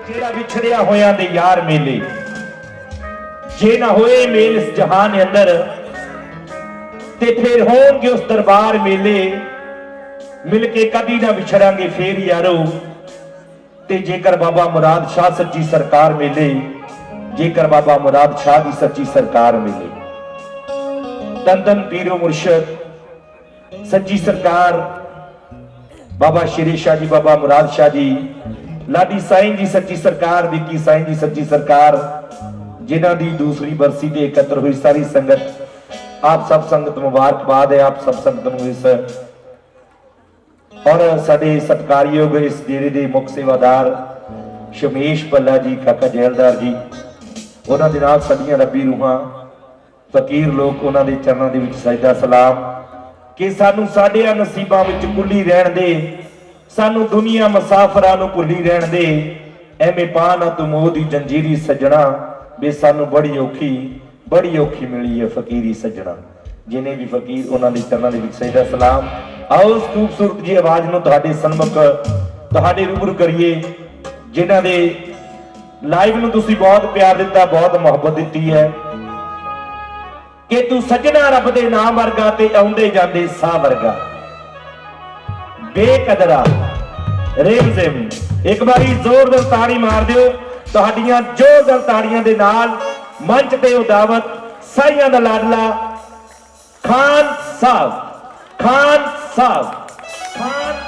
जेड़ा विछड़िया होया दे यार मेले जे ना होए मेल इस जहान अंदर ते फिर होंगे उस दरबार मेले मिलके कदी ना विछड़ांगे फिर यारो ते जेकर बाबा मुराद शाह सच्ची सरकार मिले जेकर बाबा मुराद शाह की सच्ची सरकार मिले धन धन पीरो मुर्शद सच्ची सरकार बाबा शेरे शाह जी बाबा मुराद शाह जी लाडी साईं जी सच्ची सरकार विकी साईं जी सच्ची सरकार जिन्हां दी दूसरी बरसी ते एकत्र हुई सारी संगत आप सब संगत मुबारकबाद है आप सब संगत नूं इस और साडे सत्कारयोग इस डेरे दे मुख सेवादार शमेश पल्ला जी काका जैलदार जी उन्हां दे नाल साडीआं रब्बी रूहां फकीर लोग उन्हां दे चरणां दे विच सजदा सलाम कि सानू साडिआं नसीबां विच कुल्ली रहण दे सानू दुनिया मुसाफरां नूं भुल्ली रहण दे एवें पा ना तू मोह दी जंजीरी सजना वे सानू बड़ी औखी मिली है फकीरी सजना जिन्हें भी फकीर उन्हां दे चरणां दे विच सजदा सलाम आओ उस खूबसूरत जी आवाज नूं तुहाडे सन्मुख तुहाडे रूबरू करिए जिन्हां दे लाइव नूं तुसीं बहुत प्यार दिता बहुत मुहब्बत दित्ती है कि तू सजना रब दे नाम वर्गा ते आउंदे जांदे साह वर्गा बेकदरा रेमज़िम एक बारी जोरदार ताड़ी मार दियो तुहाडियां जोरदार ताड़ियां दे नाल मंच ते उदावत साईयां दा लाडला खान साहब खान साहब खान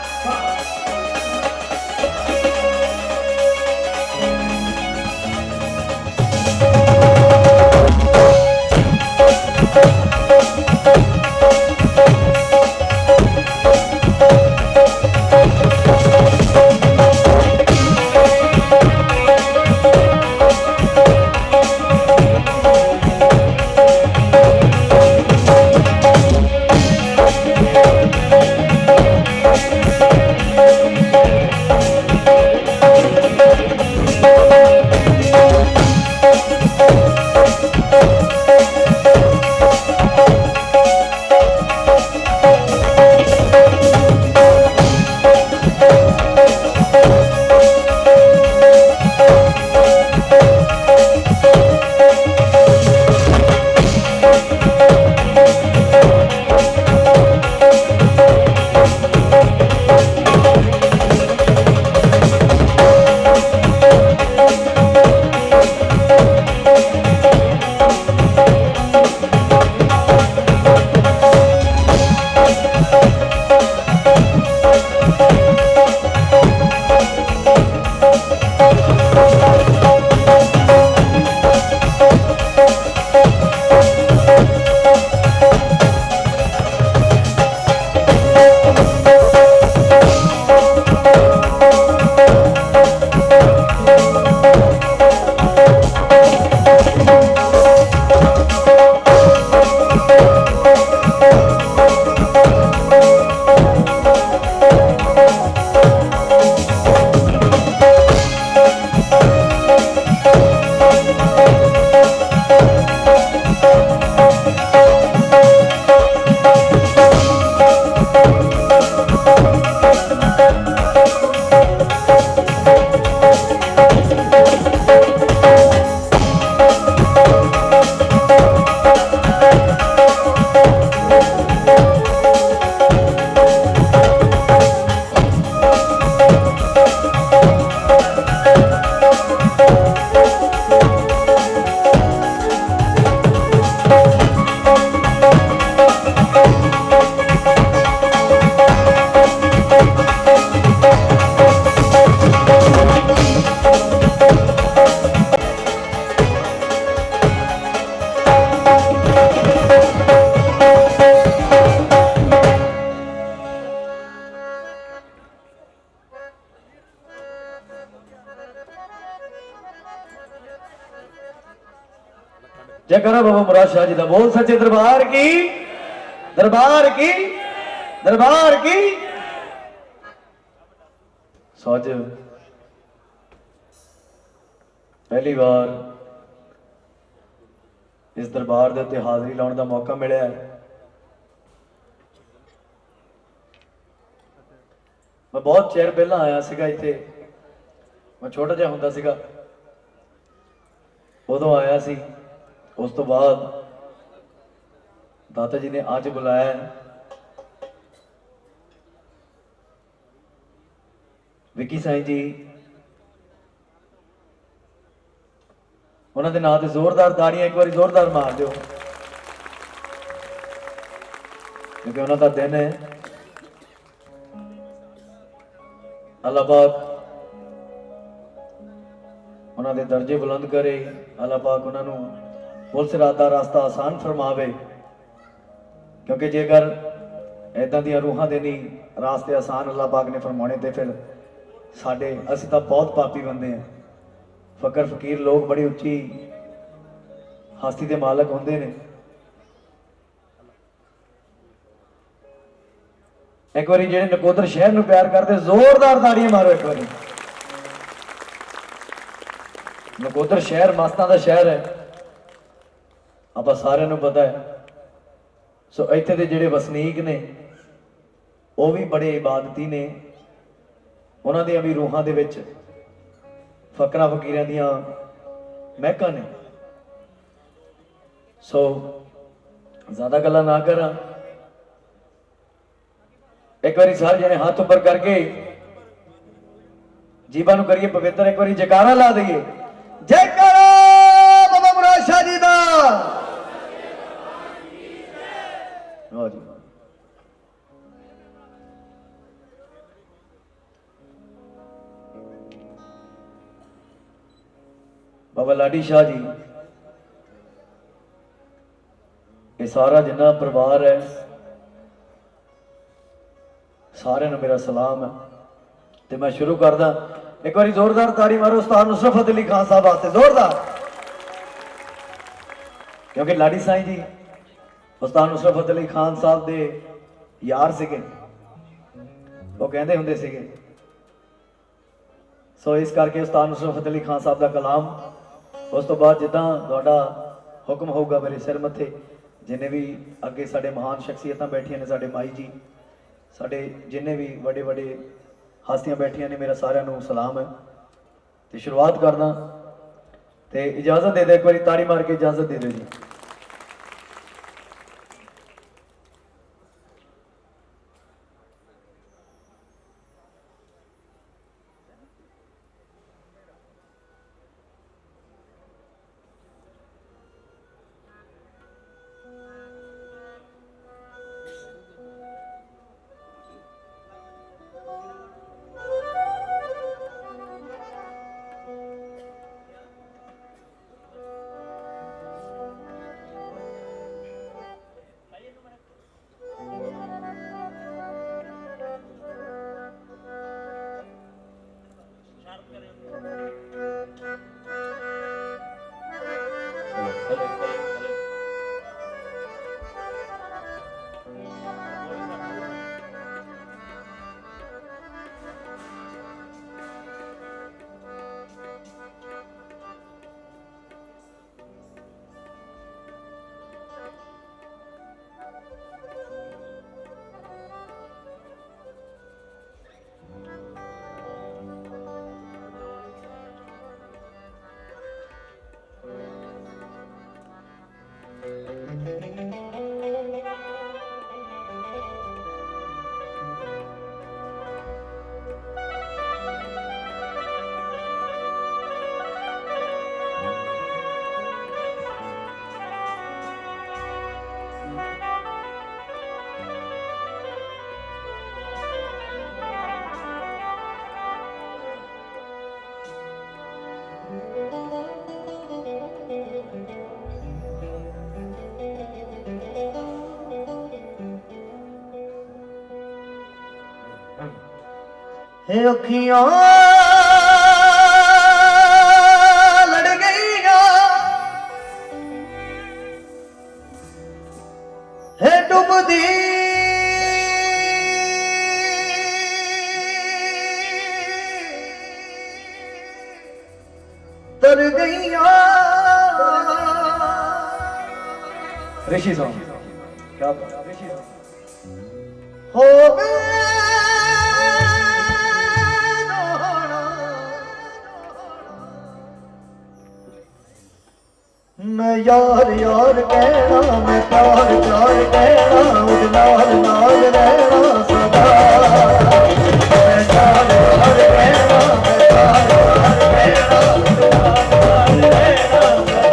जयकारा बाबा मुराद शाह जी का बोल सच्चे दरबार की दरबार की दरबार की सोच पहली बार इस दरबार के उत्ते हाजरी लाने का मौका मिला है। मैं बहुत चेर पहला आया सीगा इत्थे मैं छोटा जिहा हुंदा सीगा उदों आया सी। उस तो बाद दाता जी ने अज बुलाया है। विकी साईं जी उन्होंने नाम से जोरदार ताड़ियां एक बार जोरदार मार दो, क्योंकि उन्होंने दिन है। अल्लाह पाक उन्होंने दर्जे बुलंद करे, अल्लाह पाक उन्होंने पुलिस रात का रास्ता आसान फरमावे, क्योंकि जेकर इदां दी रूहां दे नहीं रास्ते आसान अल्लाह पाक ने फरमाने तो फिर साडे असीं तां बहुत पापी बंदे हैं। फकर फकीर लोग बड़ी उच्ची हस्ती के मालक होंदे ने। एक बार जेडे नकोदर शहर नूं प्यार करते जोरदार ताड़ियां मारो एक बार। नकोदर शहर मस्तां दा शहर है, आपां सारिआं नूं पता है। सो इत्थे दे जेडे वसनीक ने वो भी बड़े इबादती ने, उन्हां दियां भी रूहां दे विच फकरां फकीरां दियां महकां ने। सो ज्यादा गल्लां ना करा, एक बारी सारे जने हाथ ऊपर करके जीवा नूं करिए पवित्र, एक बारी जयकारा ला दईए। जयकारा बाबा मुराद शाह जी दा। वाह जी। बाबा लाडी शाह जी, ये सारा जिन्ना परिवार है सारे नूं मेरा सलाम है। तो मैं शुरू करदा, एक बार जोरदार ताड़ी मारो उस्ताद नुसरत फतेह अली खान साहब वास्ते जोरदार, क्योंकि लाडी साईं जी उस्ताद नुसरत फतेह अली खान साहब दे यार सिगे, वो कहते हुंदे सिगे। सो इस करके उस्ताद नुसरत फतेह अली खान साहब का कलाम उस तो बाद जिदा तुहाडा हुक्म होगा मेरे सिर मथे जिन्हें भी अगे साडे महान शख्सियतां बैठियां ने, साडे माई जी, साडे जिन्हें भी बड़े बड़े हस्तियां बैठियां ने, मेरा सारिआं नूं सलाम है। तो शुरुआत करना तो इजाजत दे दो, एक बार ताड़ी मार के इजाजत दे दो जी। हे अखियां लड़ गईया, हे डुबदी तर गईया। ऋषि सॉन्ग क्या ऋषि हो गए यार यार कहना, मैं प्यार प्यार कहना, उस नाल नाल रहना सदा। मैं यार यार कहना, मैं प्यार प्यार कहना, उस नाल नाल रहना सदा।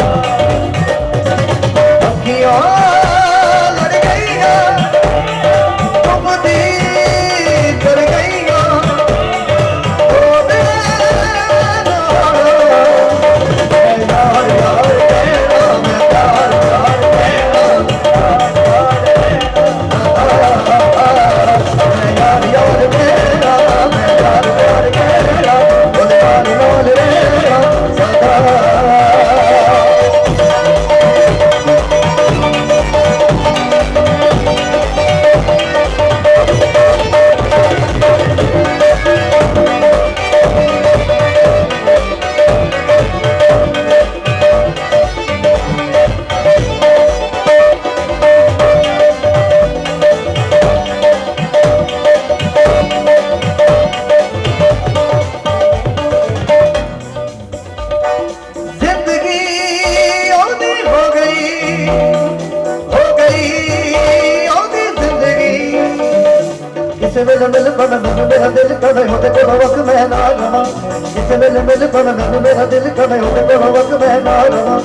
अखियां लड़ गईयां, डुबदी कर गईयां, मेरा दिल कमे होते को वक्त मैं ना रहा। किस वेले मिल पर मैनू मेरा दिल कमे होते को वक्त मैं ना रहा।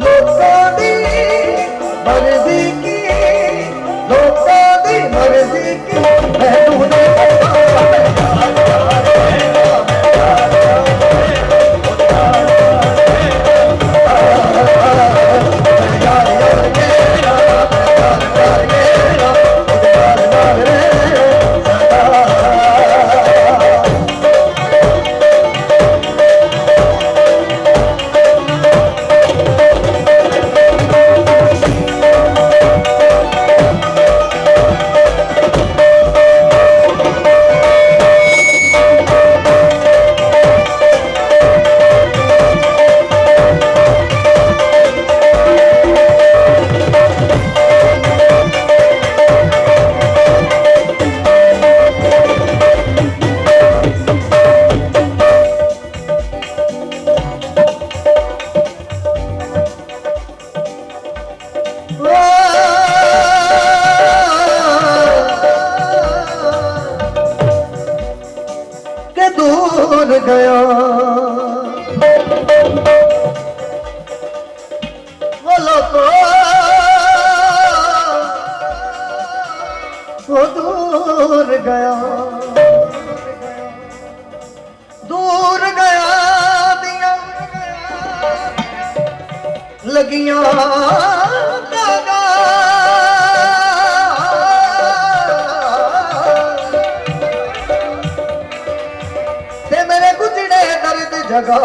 लोकां दी मर्जी की, लोकां दी मर्जी की, मैनू नहीं दूर गया। वो दूर गया, दूर गया दिया लगियां दागा, ते मेरे गुजरे दर्द जगा।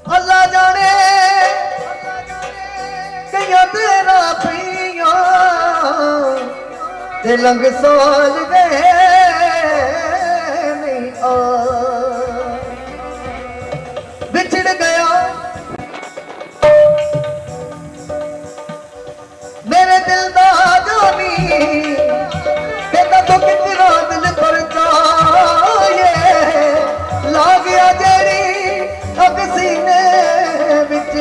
अल्लाह जाने कईयां तेरा पिया ते लंघ साल गए नहीं आ। बिछड़ गया मेरे दिल दा जानी, कहता तो कितना दिल पर जाए। ला गया जेरी अग सीने विच,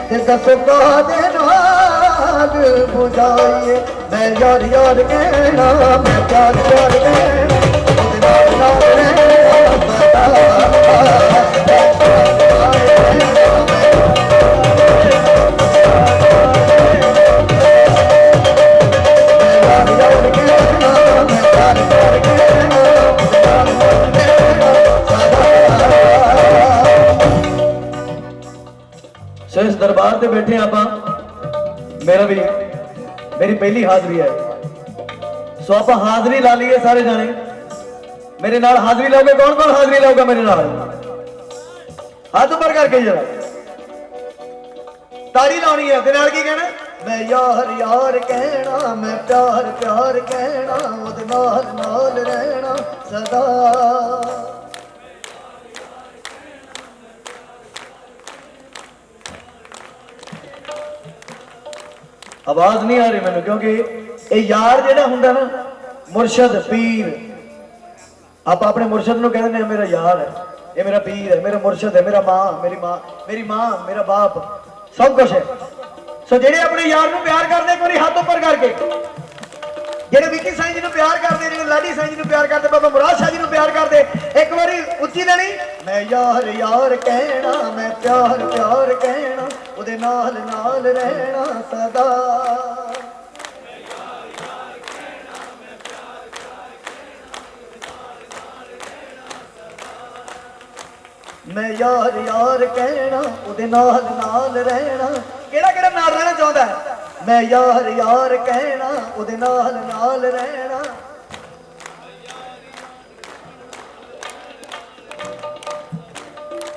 ते दसो कादे नाल बुझाए। मैं यार यार कहना, मैं प्यार प्यार कहना, उहदे नाल नाल रहना पता। सो इस दरबार से बैठे आप, मेरा भी मेरी पहली हाजरी है। सो आप हाजरी ला लीए सारे जाने, मेरे नाल हाजरी लाओगे। कौन कौन हाजरी लाओगा मेरे नाल? हाथ ऊपर करके जरा ताड़ी लानी है। नाल की कहना? मैं यार यार कहना, मैं प्यार प्यार कहना, उहदे नाल नाल रहना सदा। आवाज नहीं आ रही मैनू, क्योंकि ये यार जेड़ा हुंदा ना, मुर्शद पीर, आप अपने मुर्शद नूं कहंदे मेरा यार है। ये मेरा पीर है, मेरा मुर्शद है, मेरा मेरी माँ मेरा बाप सब कुछ है। सो जेडे अपने यार नूं प्यार करते एक बारी हाथ ऊपर करके, जेडे विकी साईं जी नूं प्यार करते, जेडे लाडी साईं जी नूं प्यार करते, बाबा मुराद शाह जी नूं प्यार करते, एक बारी उच्ची देनी मैं यार यार कहना, मैं प्यार प्यार कहना, उदे नाल नाल रहना सदा। मैं यार यार कहना, उदे नाल नाल रहना। केड़ा केड़ा नाल रहना चाहता है? मैं यार यार कहना, उदे नाल नाल रहना।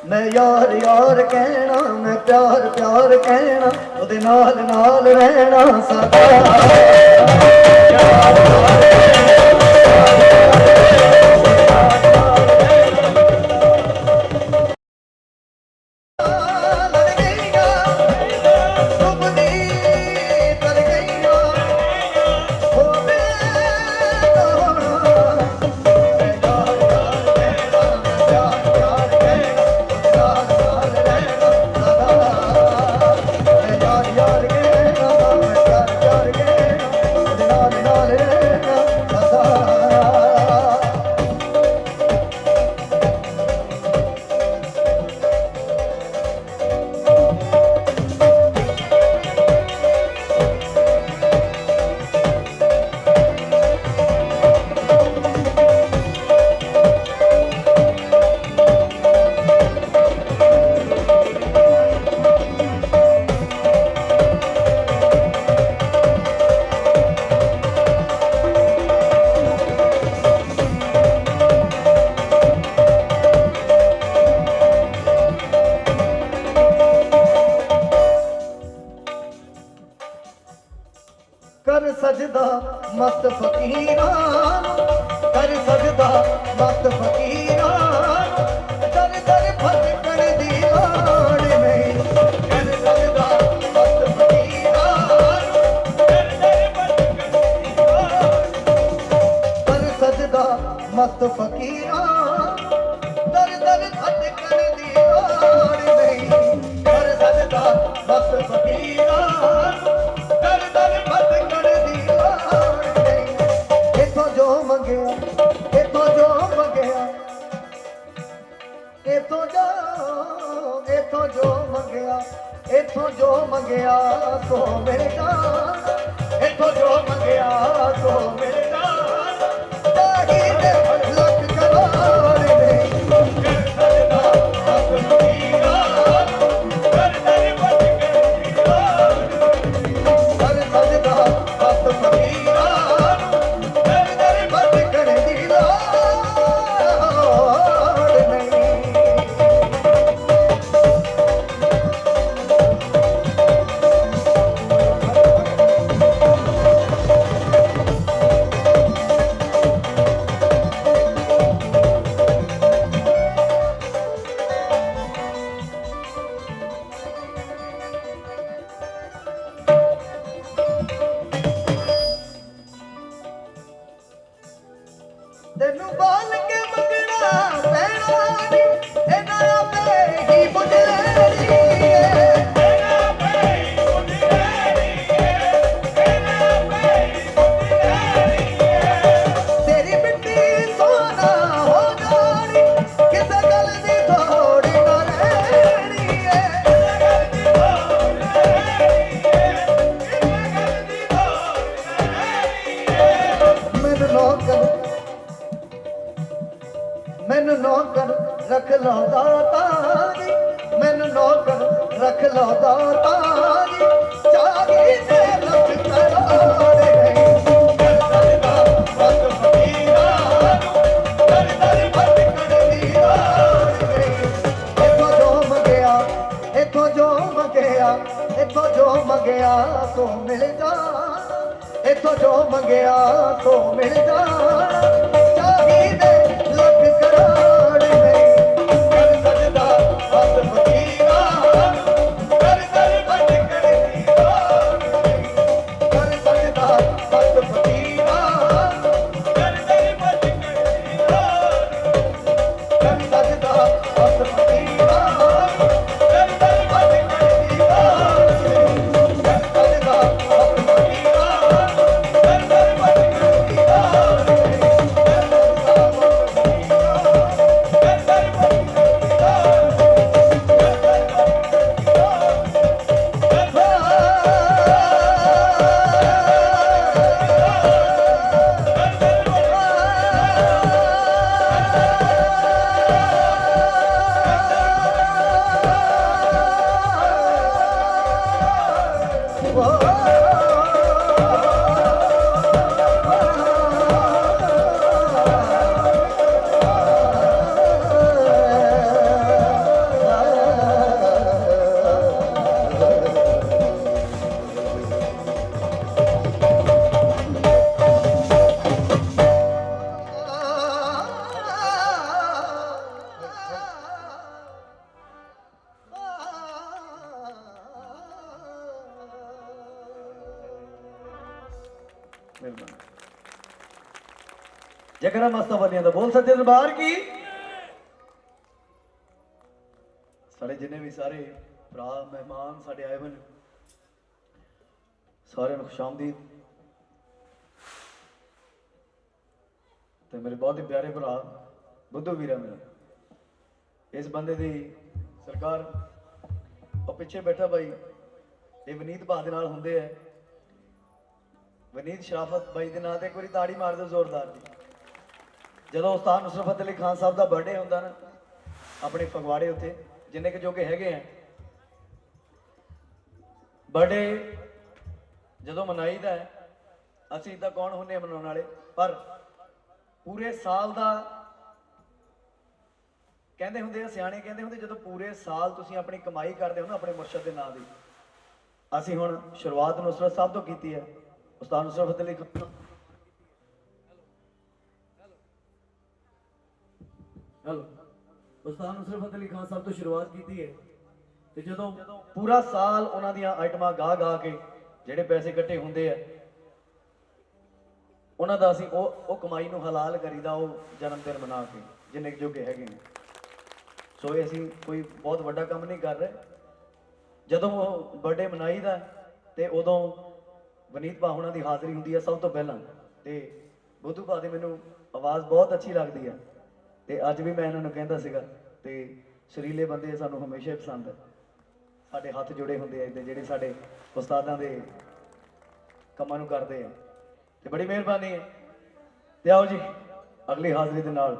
मैं यार यार कहना, मैं प्यार प्यार कहना, उदे नाल नाल रहना सदा। कर सजदा मस्त फकीरा, कर सजदा मस्त फकीरा, दर दर भटकन दी लाड़ नहीं। कर सजदा मस्त फकीरा, दर दर भटकन दी लाड़। कर सजदा मस्त फकीरा, दर दर भटकन दी लाड़ नहीं। कर सजदा मस्त फकीरा, इथों जो मंगया तो मिल जाना, इथों जो मंगया तो मिल जाना। चाहिए लख करोड़ नहीं। कर सजदा मस्त फकीरा, कर दर भटकन दी लाड़। कर सजदा मस्त फकीरा, कर दर भटकन दी लाड़ नहीं। तेनू बाल के मंगना पैना नी, इना पे ही बुझलेरी है, इना पे ही बुझलेरी है, इना पे ही बुझलेरी है। तेरी मिट्टी सोना हो जानी, किसे गल दी थोड़ी ना रहनी है, किसे गल दी थोड़ी ना रहनी है, किसे गल दी थोड़ी ना रहनी है। मैनू नौकर मैनू नौकर रख लो दातारी, मैनू नौकर रख लो दातारी। चाहिए लख करोड़ नहीं। कर सजदा मस्त फकीरा, कर दर भटकन दी लाड़ नहीं। इथों जो मंगया, इथों जो मंगया, इथों जो मंगया तो मिल जाना, इथों जो मंगया तो मिल जाना। चाहिए लख करोड़ नहीं। कर सजदा मस्त फकीरा, कर दर भटकन दी लाड़ नहीं। कर सजदा मस्त फकीरा, कर दर भटकन दी लाड़ नहीं। कर सजदा ਮਿਹਰਬਾਨੀ। ਜੇਕਰ ਮਸਤਾ ਬੰਦਿਆਂ ਦਾ ਬੋਲ ਸੱਚੇ ਦਰਬਾਰ ਕੀ। ਸਾਡੇ ਜਿੰਨੇ ਵੀ ਸਾਰੇ ਭਰਾ ਮਹਿਮਾਨ ਸਾਡੇ ਆਏ ਹੋਏ ਨੇ ਸਾਰਿਆਂ ਨੂੰ ਖੁਸ਼ਾਮਦੀਦ। ਤੇ ਮੇਰੇ ਬਹੁਤ ਹੀ ਪਿਆਰੇ ਭਰਾ ਬੁੱਧੂ ਵੀਰਾ ਮੇਰਾ, ਇਸ ਬੰਦੇ ਦੀ ਸਰਕਾਰ ਉਹ ਪਿੱਛੇ ਬੈਠਾ ਬਾਈ, ਇਹ ਵਨੀਤ ਭਾ ਦੇ ਨਾਲ ਹੁੰਦੇ ਹੈ। ਵਨੀਤ ਸ਼ਰਾਫਤ ਬਾਈ ਦੇ ਨਾਂ ਤੇ ਇੱਕ ਵਾਰੀ ਤਾੜੀ ਮਾਰ ਦਿਓ ਜ਼ੋਰਦਾਰ ਦੀ। ਜਦੋਂ ਉਸਤਾਦ ਨੁਸਰਤ ਫਤਿਹ ਅਲੀ ਖਾਨ ਸਾਹਿਬ ਦਾ ਬਰਥਡੇ ਹੁੰਦਾ ਨਾ ਆਪਣੇ ਫਗਵਾੜੇ ਉੱਤੇ, ਜਿੰਨੇ ਕੁ ਜੋਗੇ ਹੈਗੇ ਆ, ਬਰਥਡੇ ਜਦੋਂ ਮਨਾਈਦਾ ਹੈ, ਅਸੀਂ ਤਾਂ ਕੌਣ ਹੁੰਨੇ ਆ ਮਨਾਉਣ ਵਾਲੇ, ਪਰ ਪੂਰੇ ਸਾਲ ਦਾ ਕਹਿੰਦੇ ਹੁੰਦੇ ਆ ਸਿਆਣੇ, ਕਹਿੰਦੇ ਹੁੰਦੇ ਜਦੋਂ ਪੂਰੇ ਸਾਲ ਤੁਸੀਂ ਆਪਣੀ ਕਮਾਈ ਕਰਦੇ ਹੋ ਨਾ ਆਪਣੇ ਮੁਰਸ਼ਦ ਦੇ ਨਾਂ ਦੀ। ਅਸੀਂ ਹੁਣ ਸ਼ੁਰੂਆਤ ਨੁਸਰਤ ਸਾਹਿਬ ਤੋਂ ਕੀਤੀ ਹੈ, ਉਸਤਾਦ ਨੁਸਰਤ ਫਤਿਹ ਅਲੀ ਖਾਨ। ਹੈਲੋ, ਉਸਤਾਦ ਨੁਸਰਤ ਫਤਿਹ ਅਲੀ ਖਾਨ ਸਾਹਿਬ ਤੋਂ ਸ਼ੁਰੂਆਤ ਕੀਤੀ ਹੈ। ਤੇ ਜਦੋਂ ਪੂਰਾ ਸਾਲ ਉਹਨਾਂ ਦੀਆਂ ਆਈਟਮਾਂ ਗਾ ਗਾ ਕੇ ਜਿਹੜੇ ਪੈਸੇ ਇਕੱਠੇ ਹੁੰਦੇ ਆ, ਉਹਨਾਂ ਦਾ ਅਸੀਂ ਉਹ ਕਮਾਈ ਨੂੰ ਹਲਾਲ ਕਰੀਦਾ, ਉਹ ਜਨਮ ਦਿਨ ਮਨਾ ਕੇ ਜਿੰਨੇ ਜੋਗੇ ਹੈਗੇ ਨੇ। ਸੋ ਇਹ ਅਸੀਂ ਕੋਈ ਬਹੁਤ ਵੱਡਾ ਕੰਮ ਨਹੀਂ ਕਰ ਰਹੇ। ਜਦੋਂ ਉਹ ਬਰਥਡੇ ਮਨਾਈਦਾ ਤੇ ਉਦੋਂ ਵਨੀਤ ਭਾ ਉਹਨਾਂ ਦੀ ਹਾਜ਼ਰੀ ਹੁੰਦੀ ਹੈ ਸਭ ਤੋਂ ਪਹਿਲਾਂ। ਤੇ ਬੁੱਧੂ ਭਾ ਦੀ ਮੈਨੂੰ ਆਵਾਜ਼ ਬਹੁਤ ਅੱਛੀ ਲੱਗਦੀ ਹੈ, ਤੇ ਅੱਜ ਵੀ ਮੈਂ ਇਹਨਾਂ ਨੂੰ ਕਹਿੰਦਾ ਸੀਗਾ। ਤੇ ਸ਼ਰੀਲੇ ਬੰਦੇ ਸਾਨੂੰ ਹਮੇਸ਼ਾ ਹੀ ਪਸੰਦ ਹੈ, ਸਾਡੇ ਹੱਥ ਜੁੜੇ ਹੁੰਦੇ ਆ ਇੱਦਾਂ ਜਿਹੜੇ ਸਾਡੇ ਉਸਤਾਦਾਂ ਦੇ ਕੰਮਾਂ ਨੂੰ ਕਰਦੇ ਆ, ਤੇ ਬੜੀ ਮਿਹਰਬਾਨੀ ਹੈ। ਤੇ ਆਓ ਜੀ ਅਗਲੀ ਹਾਜ਼ਰੀ ਦੇ ਨਾਲ।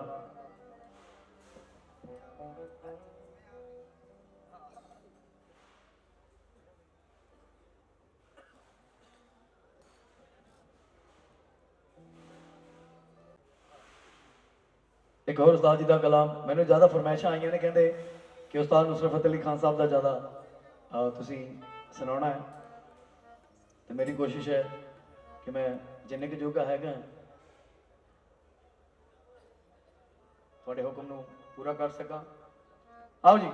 ਇੱਕ ਹੋਰ ਉਸਤਾਦ ਜੀ ਦਾ ਕਲਾਮ, ਮੈਨੂੰ ਜ਼ਿਆਦਾ ਫਰਮਾਇਸ਼ਾਂ ਆਈਆਂ ਨੇ, ਕਹਿੰਦੇ ਕਿ ਉਸਤਾਦ ਨੁਸਰਤ ਫਤਿਹ ਅਲੀ ਖਾਨ ਸਾਹਿਬ ਦਾ ਜ਼ਿਆਦਾ ਤੁਸੀਂ ਸੁਣਾਉਣਾ ਹੈ। ਤੇ ਮੇਰੀ ਕੋਸ਼ਿਸ਼ ਹੈ ਕਿ ਮੈਂ ਜਿੰਨੇ ਕੁ ਜੋਗਾ ਹੈਗਾ ਤੁਹਾਡੇ ਹੁਕਮ ਨੂੰ ਪੂਰਾ ਕਰ ਸਕਾਂ। ਆਓ ਜੀ।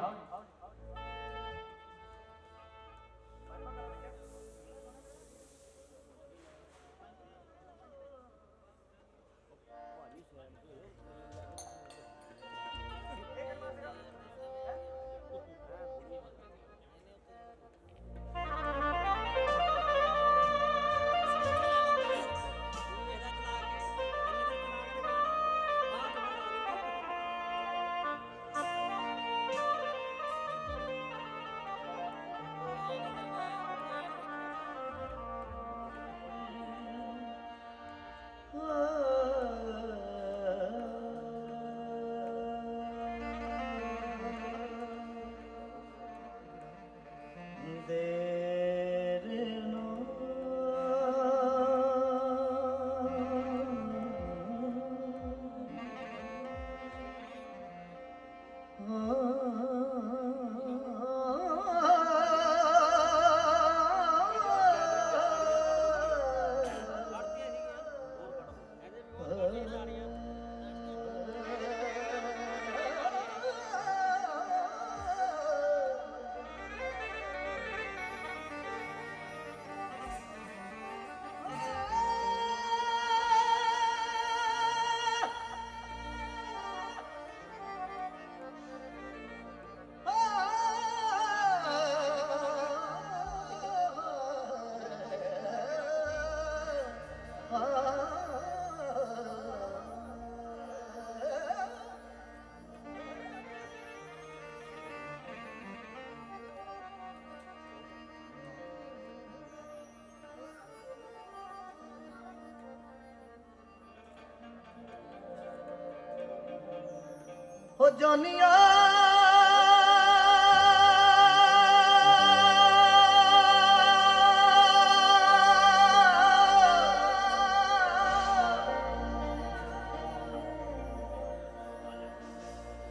ਹੋ ਜਾਨੀਆਂ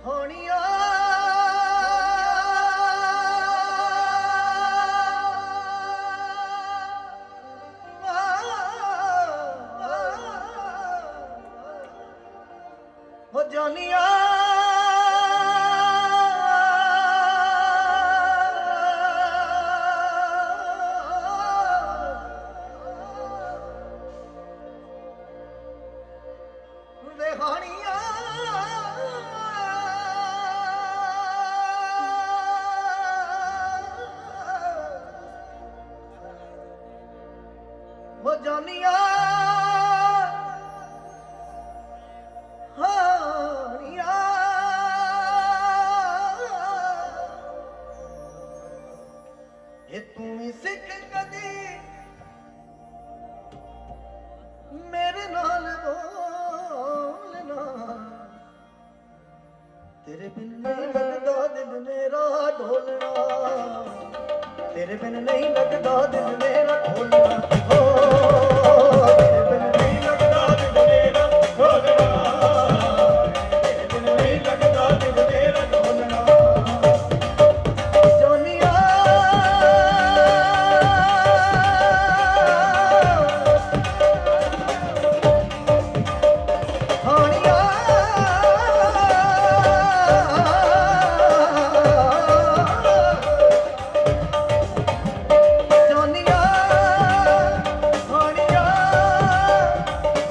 ਹੋਣੀਆਂ ਹੋ ਜਾਨੀਆਂ तेरे बिन नहीं लगता दिल मेरा ढोलना, तेरे बिन नहीं लगता दिल मेरा ढोलना, ओ तेरे बिन नहीं लगता दिल मेरा ढोलना, तेरे बिन नहीं लगता दिल मेरा ढोलना। जोनिया हानिया जोनिया हानिया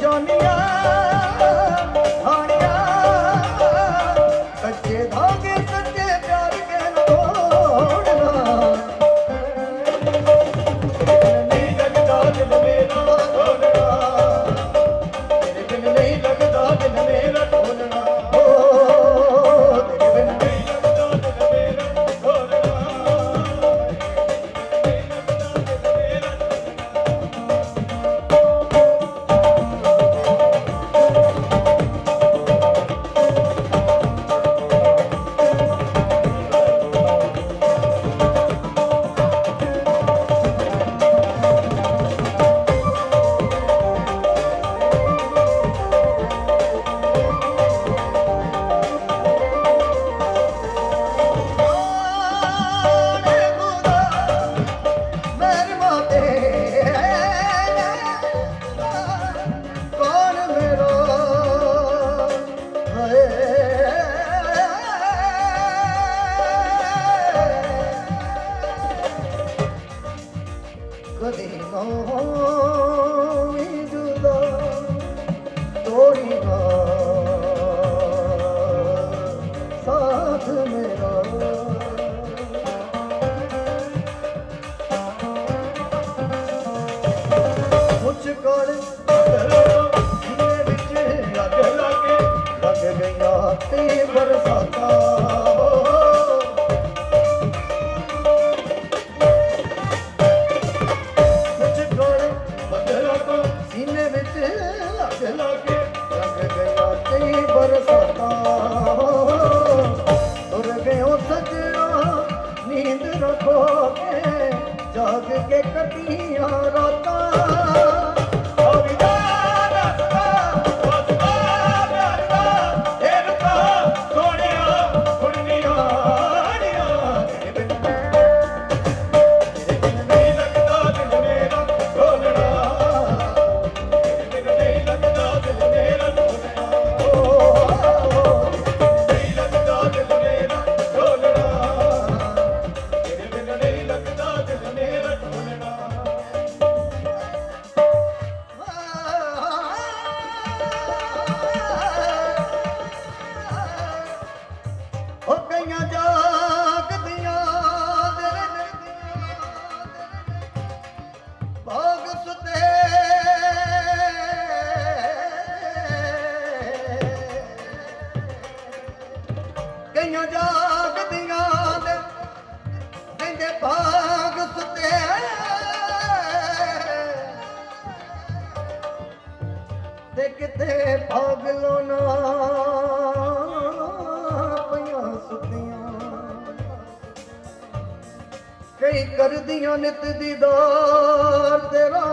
जोनिया हानिया कच्चे धागे सच्चे प्यार के न तोड़ना, नहीं लगता दिल मेरा ढोलना, तेरे बिन नहीं लगता दिल मेरा ढोलना, ओ तेरे बिन नहीं लगता दिल मेरा ढोलना, कौन मेरो कदी नौमी जुदा तोड़ी ना साथ मेरा, मुझकोल सीने विच अग लागे लग गईयां ते बरसातां, मुझकोल सीने विच अग लागे लग गईयां ते बरसातां, तुर गयो सजना नींद रखो के जाग के कटियां रातां, हो गईयां जागदियां भाग सुते, गईयां जागदियां कहंदे भाग सुते, ते किते पागलों ना पईयां सुतियां, कई करदियां नित दीदार तेरा,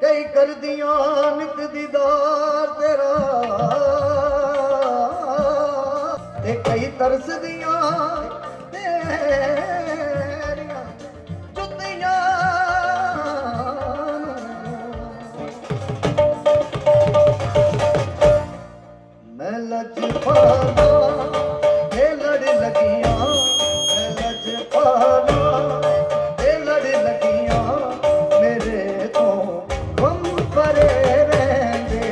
कई करदियां नित दीदार तेरा, ते कई तरसदियां तेरियां जुत्तियां मैं लजपाला ते लड़ लगियां, मैं लजपाला ते लड़ लगियां, मेरे तो गम परे रहंदे,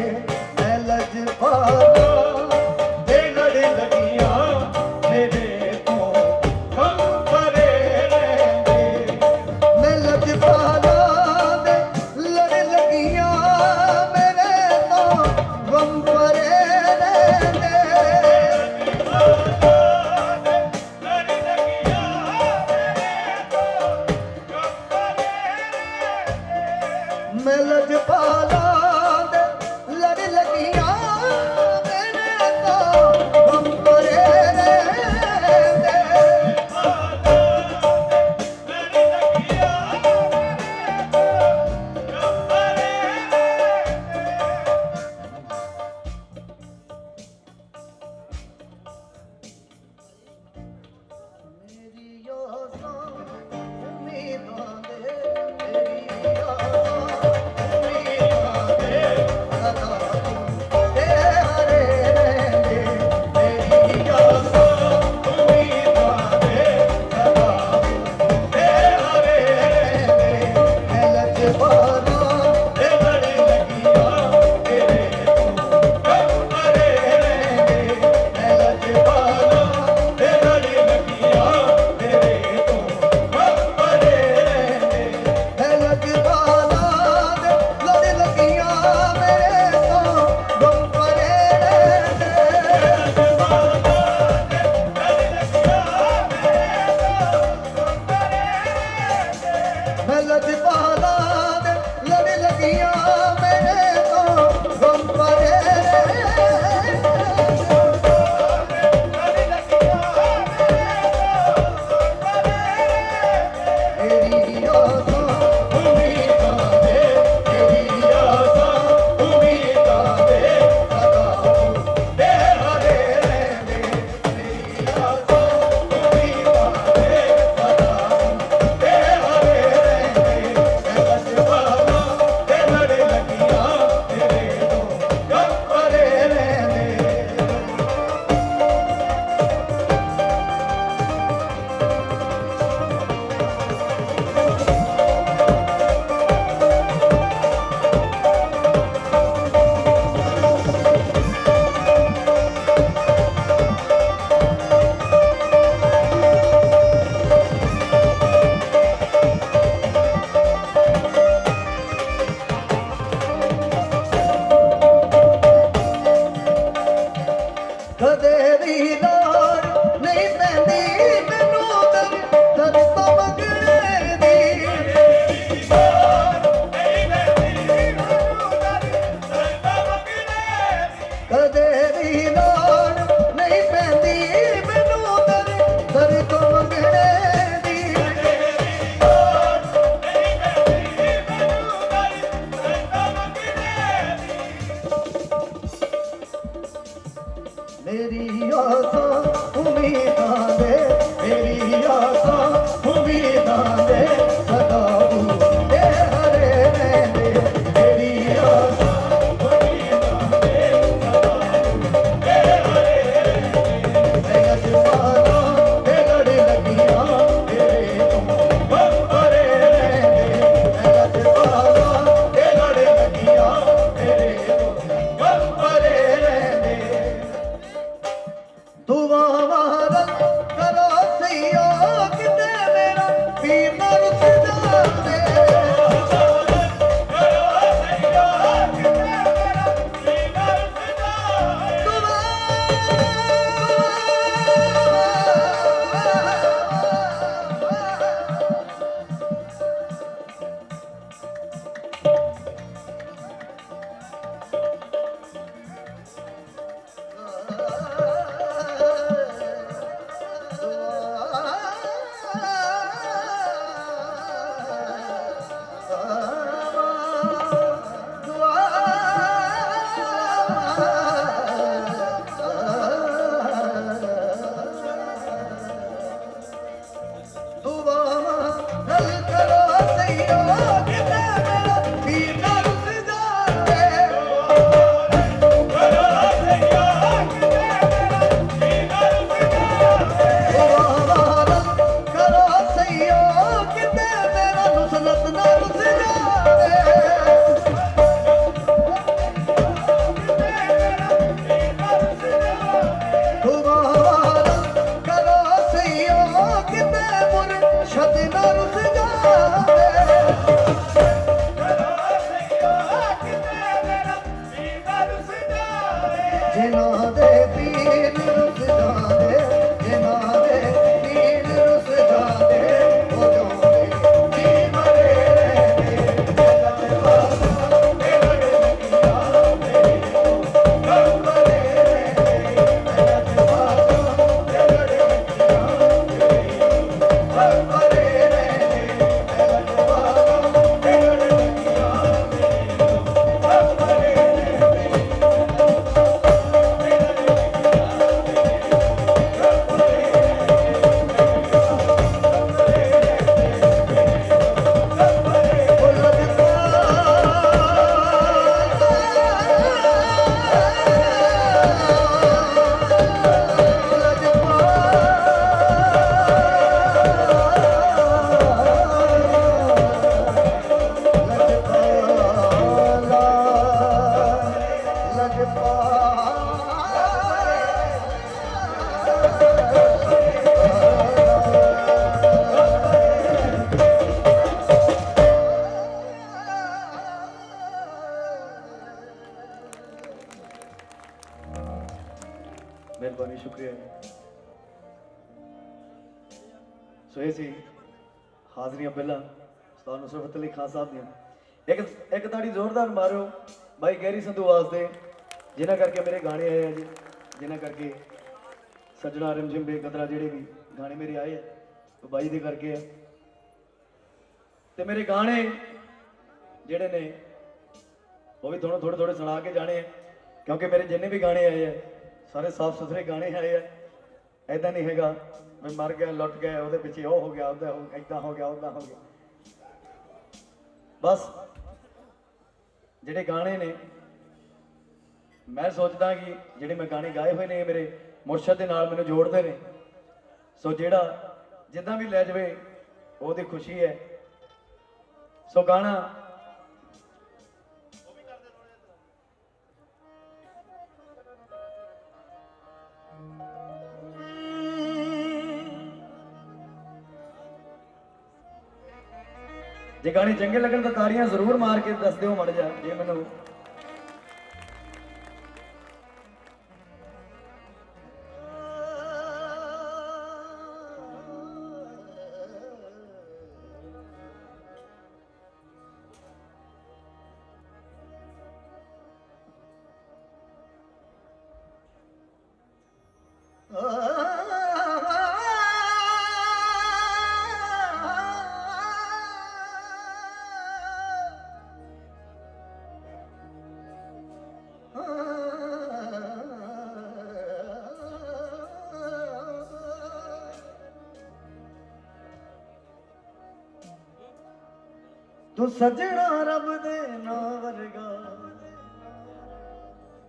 मैं लजपाला ते लड़ लगियां, मेरे तो गम परे रहंदे, मैं लजपाला ते लड़ लगियां, मेरे तो गम परे मैं लजपाला ਪੀਰ ਨਾ ਰੁੱਸ ਜਾਵੇ ਜਿਨ੍ਹਾਂ ਦੇ ਪੀਰ ਰੁੱਸ ਜਾਂਦੇ ਜਿਨ੍ਹਾਂ ਦੇ ਪੀਰ ਰੁੱਸ ਜਾਂਦੇ ਹੋ ਜਾਂਦੇ ਜੀ ਮਰੇ ਮਿਹਰਬਾਨੀ ਸ਼ੁਕਰੀਆ ਸੋ ਇਹ ਸੀ ਹਾਜ਼ਰੀਆਂ ਪਹਿਲਾਂ ਉਸਤਾਦ ਨੁਸਰਤ ਅਲੀ ਖਾਨ ਸਾਹਿਬ ਦੀਆਂ ਇੱਕ ਤਾੜੀ ਜ਼ੋਰਦਾਰ ਮਾਰਿਓ ਬਾਈ ਗੈਰੀ ਸੰਧੂ ਵਾਸਤੇ ਜਿਨ੍ਹਾਂ ਕਰਕੇ ਮੇਰੇ ਗਾਣੇ ਆਏ ਆ ਜੀ ਜਿਨ੍ਹਾਂ ਕਰਕੇ ਸੱਜਣਾ ਰਿਮਝਿਮ ਬੇਕਦਰਾ ਜਿਹੜੇ ਵੀ ਗਾਣੇ ਮੇਰੇ ਆਏ ਆ ਉਹ ਬਾਈ ਦੇ ਕਰਕੇ ਆ ਤੇ ਮੇਰੇ ਗਾਣੇ ਜਿਹੜੇ ਨੇ ਉਹ ਵੀ ਤੁਹਾਨੂੰ ਥੋੜੇ ਸੁਣਾ ਕੇ ਜਾਣੇ ਆ ਕਿਉਂਕਿ ਮੇਰੇ ਜਿੰਨੇ ਵੀ ਗਾਣੇ ਆਏ ਆ ਸਾਰੇ ਸਾਫ ਸੁਥਰੇ ਗਾਣੇ ਆਏ ਆ ਐਦਾਂ ਨਹੀਂ ਹੈਗਾ ਮੈਂ ਮਰ ਗਿਆ ਲੁੱਟ ਗਿਆ ਉਹਦੇ ਪਿੱਛੇ ਉਹ ਹੋ ਗਿਆ ਉਹਦਾ ਏਦਾਂ ਹੋ ਗਿਆ ਉਹਦਾ ਹੋ ਗਿਆ ਬਸ ਜਿਹੜੇ ਗਾਣੇ ਨੇ ਮੈਂ ਸੋਚਦਾ ਕਿ ਜਿਹੜੇ ਮੈਂ ਗਾਣੇ ਗਾਏ ਹੋਏ ਨੇ ਇਹ ਮੇਰੇ ਮੁਰਸ਼ਦ ਦੇ ਨਾਲ ਮੈਨੂੰ ਜੋੜਦੇ ਨੇ ਸੋ ਜਿਹੜਾ ਜਿੱਦਾਂ ਵੀ ਲੈ ਜਾਵੇ ਉਹਦੀ ਖੁਸ਼ੀ ਹੈ ਸੋ ਗਾਣਾ ਜੇ ਗਾਣੇ ਚੰਗੇ ਲੱਗਣ ਤਾਂ ਤਾੜੀਆਂ ਜ਼ਰੂਰ ਮਾਰ ਕੇ ਦੱਸ ਦਿਓ ਮੜ ਜਾ ਜੇ ਮੈਨੂੰ ਤੂੰ ਸਜਣਾ ਰੱਬ ਦੇ ਨਾਂ ਵਰਗਾ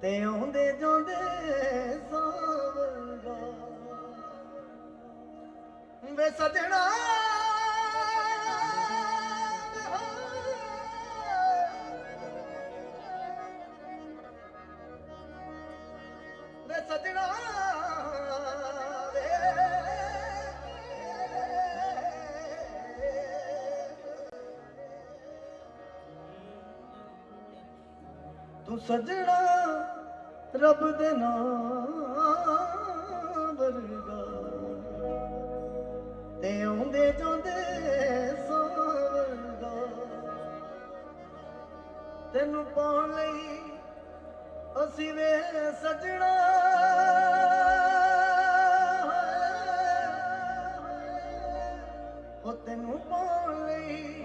ਤੇ ਆਉਂਦੇ ਜਾਂਦੇ ਸਾਵਰਗਾ ਵੇ ਸਜਣਾ ਵੇ ਸਜਣਾ ਤੂੰ ਸਜਣਾ ਰੱਬ ਦੇ ਨਾਮ ਵਰਗਾ ਤੇ ਆਉਂਦੇ ਜਾਂਦੇ ਸਾਵਰਗਾ ਤੈਨੂੰ ਪਾਉਣ ਲਈ ਅਸੀਂ ਵੇ ਸਜਣਾ ਉਹ ਤੈਨੂੰ ਪਾਉਣ ਲਈ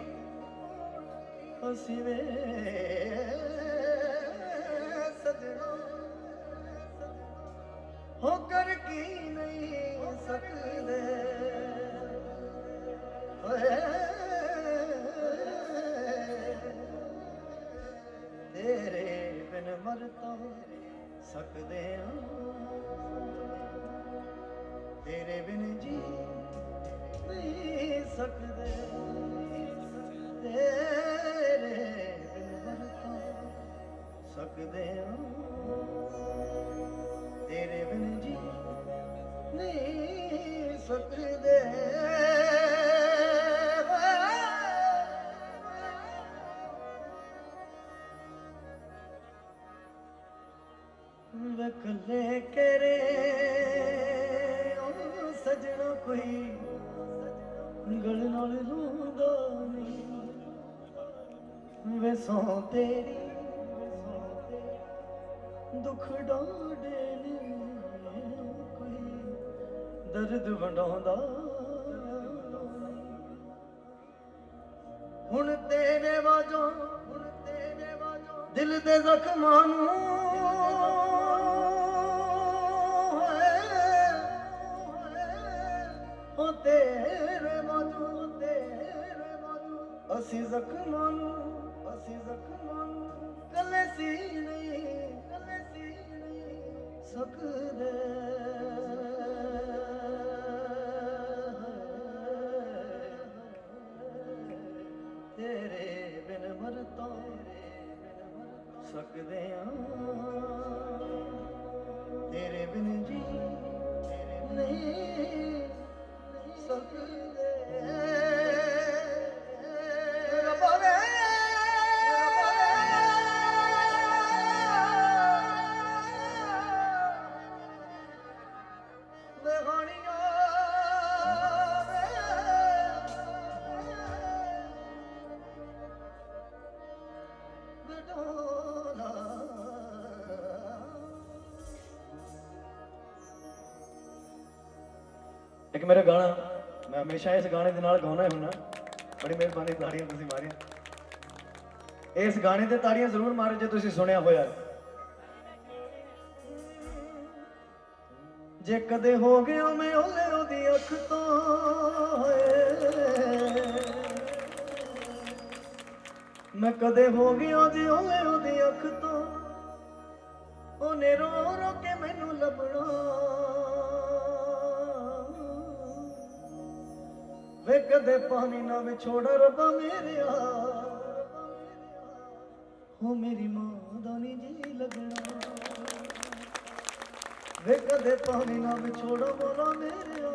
ਅਸੀਂ ਵੇ ਸਜਣਾ ਹੋ ਕਰ ਕੀ ਨਹੀਂ ਸਕਦੇ ਓਏ ਤੇਰੇ ਬਿਨ ਮਰ ਤਾਂ ਸਕਦੇ ਹਾਂ ਤੇਰੇ ਬਿਨ ਜੀ ਨਹੀਂ ਸਕਦੇ ਤੇਰੇ ਬਿਨ ਮਰ ਤਾਂ ਸਕਦੇ ਹਾਂ ਤੇਰੇ ਬਿਨ ਜੀ ਨਹੀਂ ਸਕਦੇ ਵੇ ਕੱਲੇ ਕਰੇ ਉਹ ਸਜਣਾ ਕੋਈ ਗਲ ਨਾਲ ਰੋਂਦਾ ਨਹੀਂ ਵੇ ਸੌ ਤੇਰੀ ਦੁੱਖ ਡਾਢੇ ਨੇ ਕੋਈ ਦਰਦ ਵੰਡਾਉਂਦਾ ਹੁਣ ਤੇਰੇ ਵਾਜੋਂ ਦਿਲ ਦੇ ਜ਼ਖਮਾਂ ਨੂੰ ਹੋ ਤੇਰੇ ਵਾਜੋਂ ਅਸੀਂ ਜ਼ਖਮਾਂ ਨੂੰ ਕੱਲੇ ਸੀ ਨਹੀਂ ਸਕਦੇ ਤੇਰੇ ਬਿਨ ਮਰ ਤਾਂ ਸਕਦੇ ਹਾਂ ਤੇਰੇ ਬਿਨ ਜੀ ਨਹੀਂ ਸਕਦੇ ਰੱਬਾ ਵੇ ਇੱਕ ਮੇਰਾ ਗਾਣਾ ਮੈਂ ਹਮੇਸ਼ਾ ਇਸ ਗਾਣੇ ਦੇ ਨਾਲ ਗਾਉਣਾ ਹੁੰਦਾ ਬੜੀ ਮਿਹਰਬਾਨੀ ਤਾੜੀਆਂ ਤੁਸੀਂ ਮਾਰੀਆਂ ਇਸ ਗਾਣੇ ਤੇ ਤਾੜੀਆਂ ਜ਼ਰੂਰ ਮਾਰੋ ਜੇ ਤੁਸੀਂ ਸੁਣਿਆ ਹੋਇਆ ਜੇ ਕਦੇ ਹੋ ਗਿਆ ਮੈਂ ਓਲੇ ਉਹਦੀ ਅੱਖ ਤੋਂ ਮੈਂ ਕਦੇ ਹੋ ਗਿਆ ਜੀ ਓਲੇ ਉਹਦੀ ਅੱਖ ਤੋਂ ਉਹਨੇ ਰੋ ਰੋ ਕੇ ਮੈਨੂੰ ਲੱਭਣਾ ਵੇ ਕਦੇ ਪਾਣੀ ਨਾ ਵਿਛੋੜਾ ਰੱਬਾ ਮੇਰਿਆ ਹੋ ਮੇਰੀ ਮਾਂ ਦਾ ਨੀ ਜੀ ਲੱਗਣਾ ਵੇ ਕਦੇ ਪਾਣੀ ਨਾ ਵਿਛੋੜਾ ਮੋਲਾ ਮੇਰਿਆ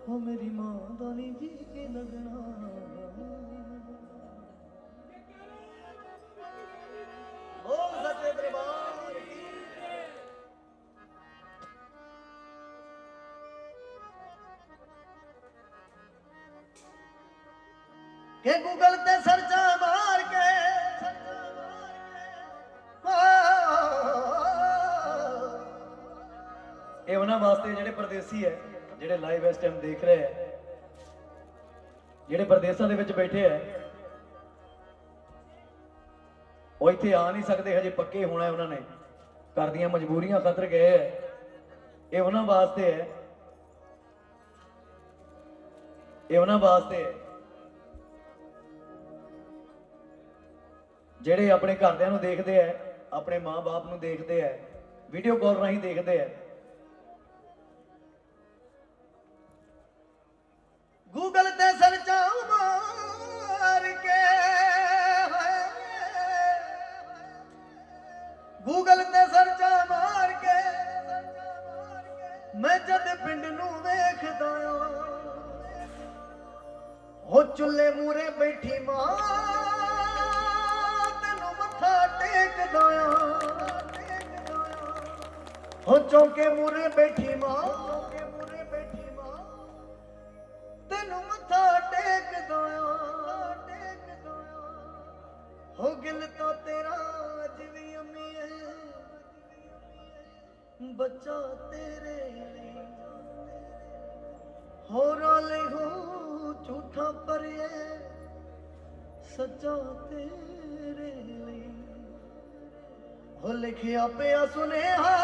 ਹੋ ਮੇਰੀ ਮਾਂ ਦਾ ਨੀ ਜੀ ਲੱਗਣਾ ਬੋਲ ਸੱਚੇ ਦਰਬਾਰ ਕਿ ਗੂਗਲ ਤੇ ਸਰਚਾ ਮਾਰ ਕੇ ਇਹ ਉਹਨਾਂ ਵਾਸਤੇ ਜਿਹੜੇ ਪਰਦੇਸੀ ਹੈ ਜਿਹੜੇ ਲਾਈਵ ਇਸ ਟਾਈਮ ਦੇਖ ਰਹੇ ਹੈ ਜਿਹੜੇ ਪਰਦੇਸਾਂ ਦੇ ਵਿੱਚ ਬੈਠੇ ਹੈ ਉਹ ਇੱਥੇ ਆ ਨਹੀਂ ਸਕਦੇ ਹਜੇ ਪੱਕੇ ਹੋਣਾ ਹੈ ਉਹਨਾਂ ਨੇ ਘਰ ਦੀਆਂ ਮਜਬੂਰੀਆਂ ਖਾਤਰ ਗਏ ਹੈ ਇਹ ਉਹਨਾਂ ਵਾਸਤੇ ਹੈ ਇਹ ਉਹਨਾਂ ਵਾਸਤੇ ਹੈ ਜਿਹੜੇ ਆਪਣੇ ਘਰਦਿਆਂ ਨੂੰ ਦੇਖਦੇ ਐ ਆਪਣੇ ਮਾਂ-ਬਾਪ ਨੂੰ ਦੇਖਦੇ ਐ ਵੀਡੀਓ ਕਾਲ ਰਾਹੀਂ ਦੇਖਦੇ ਐ ਗੂਗਲ ਤੇ ਸਰਚਾਂ ਮਾਰ ਕੇ ਗੂਗਲ ਤੇ ਸਰਚਾਂ ਮਾਰ ਕੇ ਮੈਂ ਜਦ ਪਿੰਡ ਨੂੰ ਵੇਖਦਾ ਹੋ ਚੁੱਲ੍ਹੇ ਮੂਰੇ ਬੈਠੀ ਮਾਂ टेकदा हो चौके मुरे बैठी मां तेनू मथा टेकदा हो गिल तो तेरा अज भी अम्मी है बच्चा तेरे लिए हो रोले हो झूठा पर ये सच्चा तेरे लिए हो लिखिया पिया सुनेहा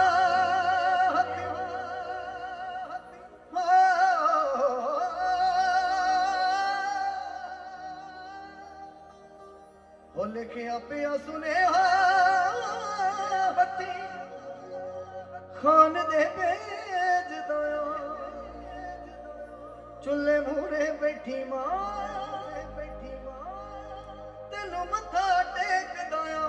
हो लिखिया पिया सुनेहा हती खान दे भेज दया चुल्ले मूरे बैठी मां तेनू मथा टेक दया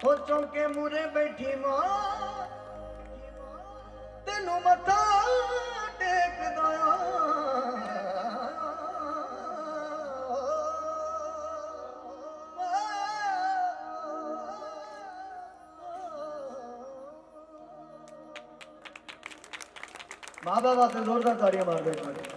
हो चौके मूरे बैठी मां तेनू मथा टेक दया माँ बाप से जोरदार ताड़ियां मार दे एक मिनट।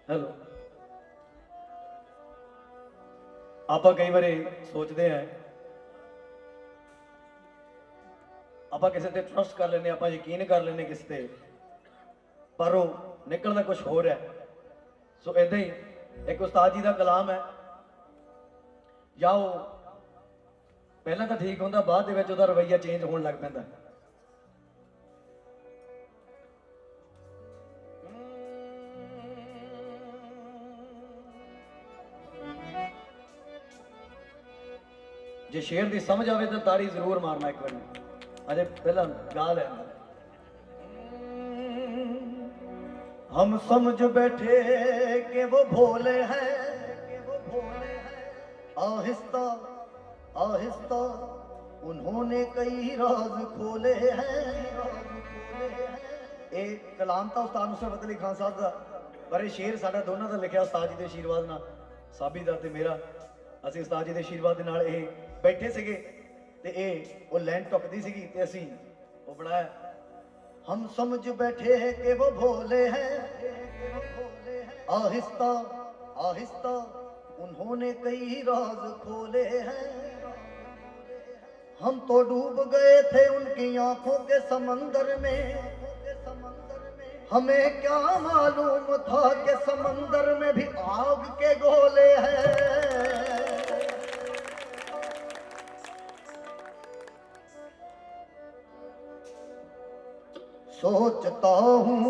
ਹੈਲੋ ਆਪਾਂ ਕਈ ਵਾਰੀ ਸੋਚਦੇ ਆ ਆਪਾਂ ਕਿਸੇ ਤੇ ਟਰਸਟ ਕਰ ਲੈਨੇ ਆਪਾਂ ਯਕੀਨ ਕਰ ਲੈਨੇ ਕਿਸੇ ਤੇ ਪਰ ਉਹ ਨਿਕਲਦਾ ਕੁਝ ਹੋਰ ਹੈ ਸੋ ਇਦਾਂ ਹੀ ਇੱਕ ਉਸਤਾਦ ਜੀ ਦਾ ਕਲਾਮ ਹੈ ਜਾਂ ਉਹ ਪਹਿਲਾਂ ਤਾਂ ਠੀਕ ਹੁੰਦਾ ਬਾਅਦ ਦੇ ਵਿੱਚ ਉਹਦਾ ਰਵੱਈਆ ਚੇਂਜ ਹੋਣ ਲੱਗ ਪੈਂਦਾ जे शेर की समझ आवे तो ताड़ी जरूर मारना एक बार अरे पहला गा लेना हम समझ बैठे कि वो भोले हैं आहिस्ता आहिस्ता उन्होंने कई राज खोले हैं एक कलाम था उस्ताद नुसरत अली खान साहब का पर शेर साडा दोनों का लिखा उस्ताद जी के आशीर्वाद नाल साबी दा ते मेरा ਅਸੀਂ ਉਸਤਾਦ ਜੀ ਦੇ ਆਸ਼ੀਰਵਾਦ ਦੇ ਨਾਲ ਇਹ ਬੈਠੇ ਸੀਗੇ ਤੇ ਇਹ ਉਹ ਲਾਈਨ ਟੁੱਕਦੀ ਸੀਗੀ ਤੇ ਅਸੀਂ ਉਹ ਬਣਾਇਆ हम समझ बैठे हैं कि वो भोले हैं आहिस्ता आहिस्ता उन्होंने कई राज खोले हैं हम तो डूब गए थे उनकी आंखों के समंदर में हमें क्या मालूम था कि समंदर में भी आग के गोले हैं सोचता हूँ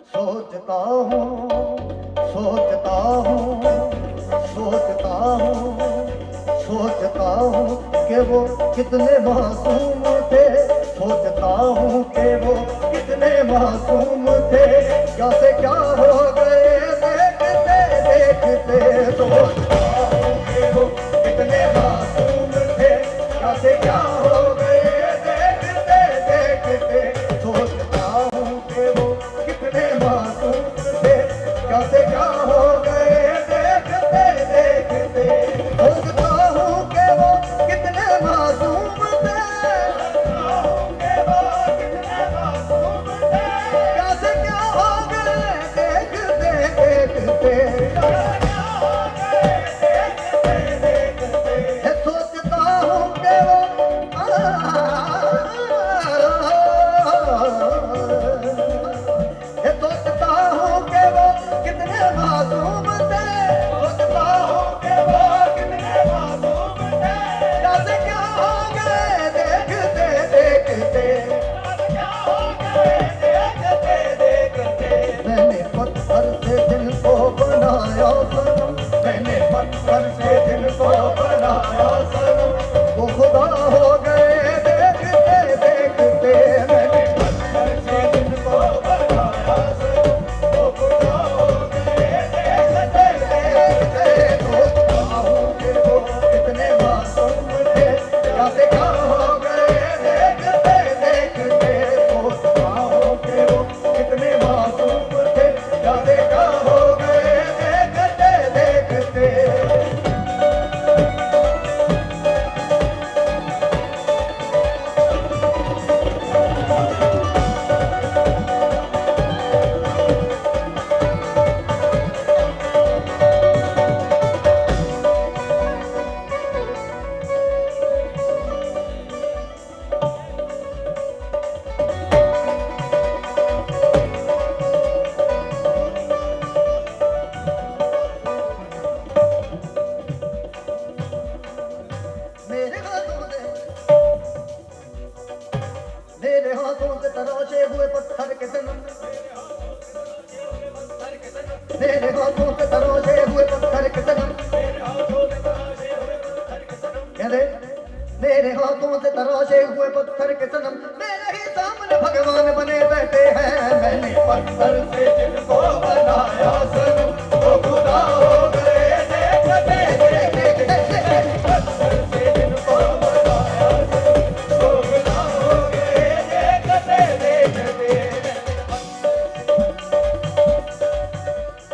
सोचता हूँ सोचता हूँ सोचता हूँ सोचता हूँ कि वो कितने मासूम थे सोचता हूँ कि वो कितने मासूम थे क्या से क्या हो गए देखते देखते सोचता हूँ कि वो कितने मासूम थे क्या से क्या हो गए देखते देखते सोचता हूँ कि वो कितने मासूम थे क्या से क्या हो गए देखते देखते सोचता हूँ कि वो कितने मासूम थे क्या से क्या हो गए देखते देखते जिनको बनाया सनम वो खुदा हो गए देखते देखते मैंने पत्थर से जिनको बनाया सनम वो खुदा हो गए देखते देखते सोचता हूँ कि वो कितने मासूम थे क्या देखा हो गए देखते देखते सोचता हूँ कि वो कितने मासूम थे क्या देखा हो गए देखते देखते मेरे हाथों से तराशे हुए पत्थर के सनम मेरे हाथों से तराशे हुए पत्थर के सनम कहते मेरे हाथों से तराशे हुए पत्थर के सनम मेरे ही सामने भगवान बने बैठे हैं मैंने पत्थर से जिनको बनाया सनम वो खुदा हो गए देखते देखते पत्थर से जिनको बनाया सनम वो खुदा हो गए देखते देखते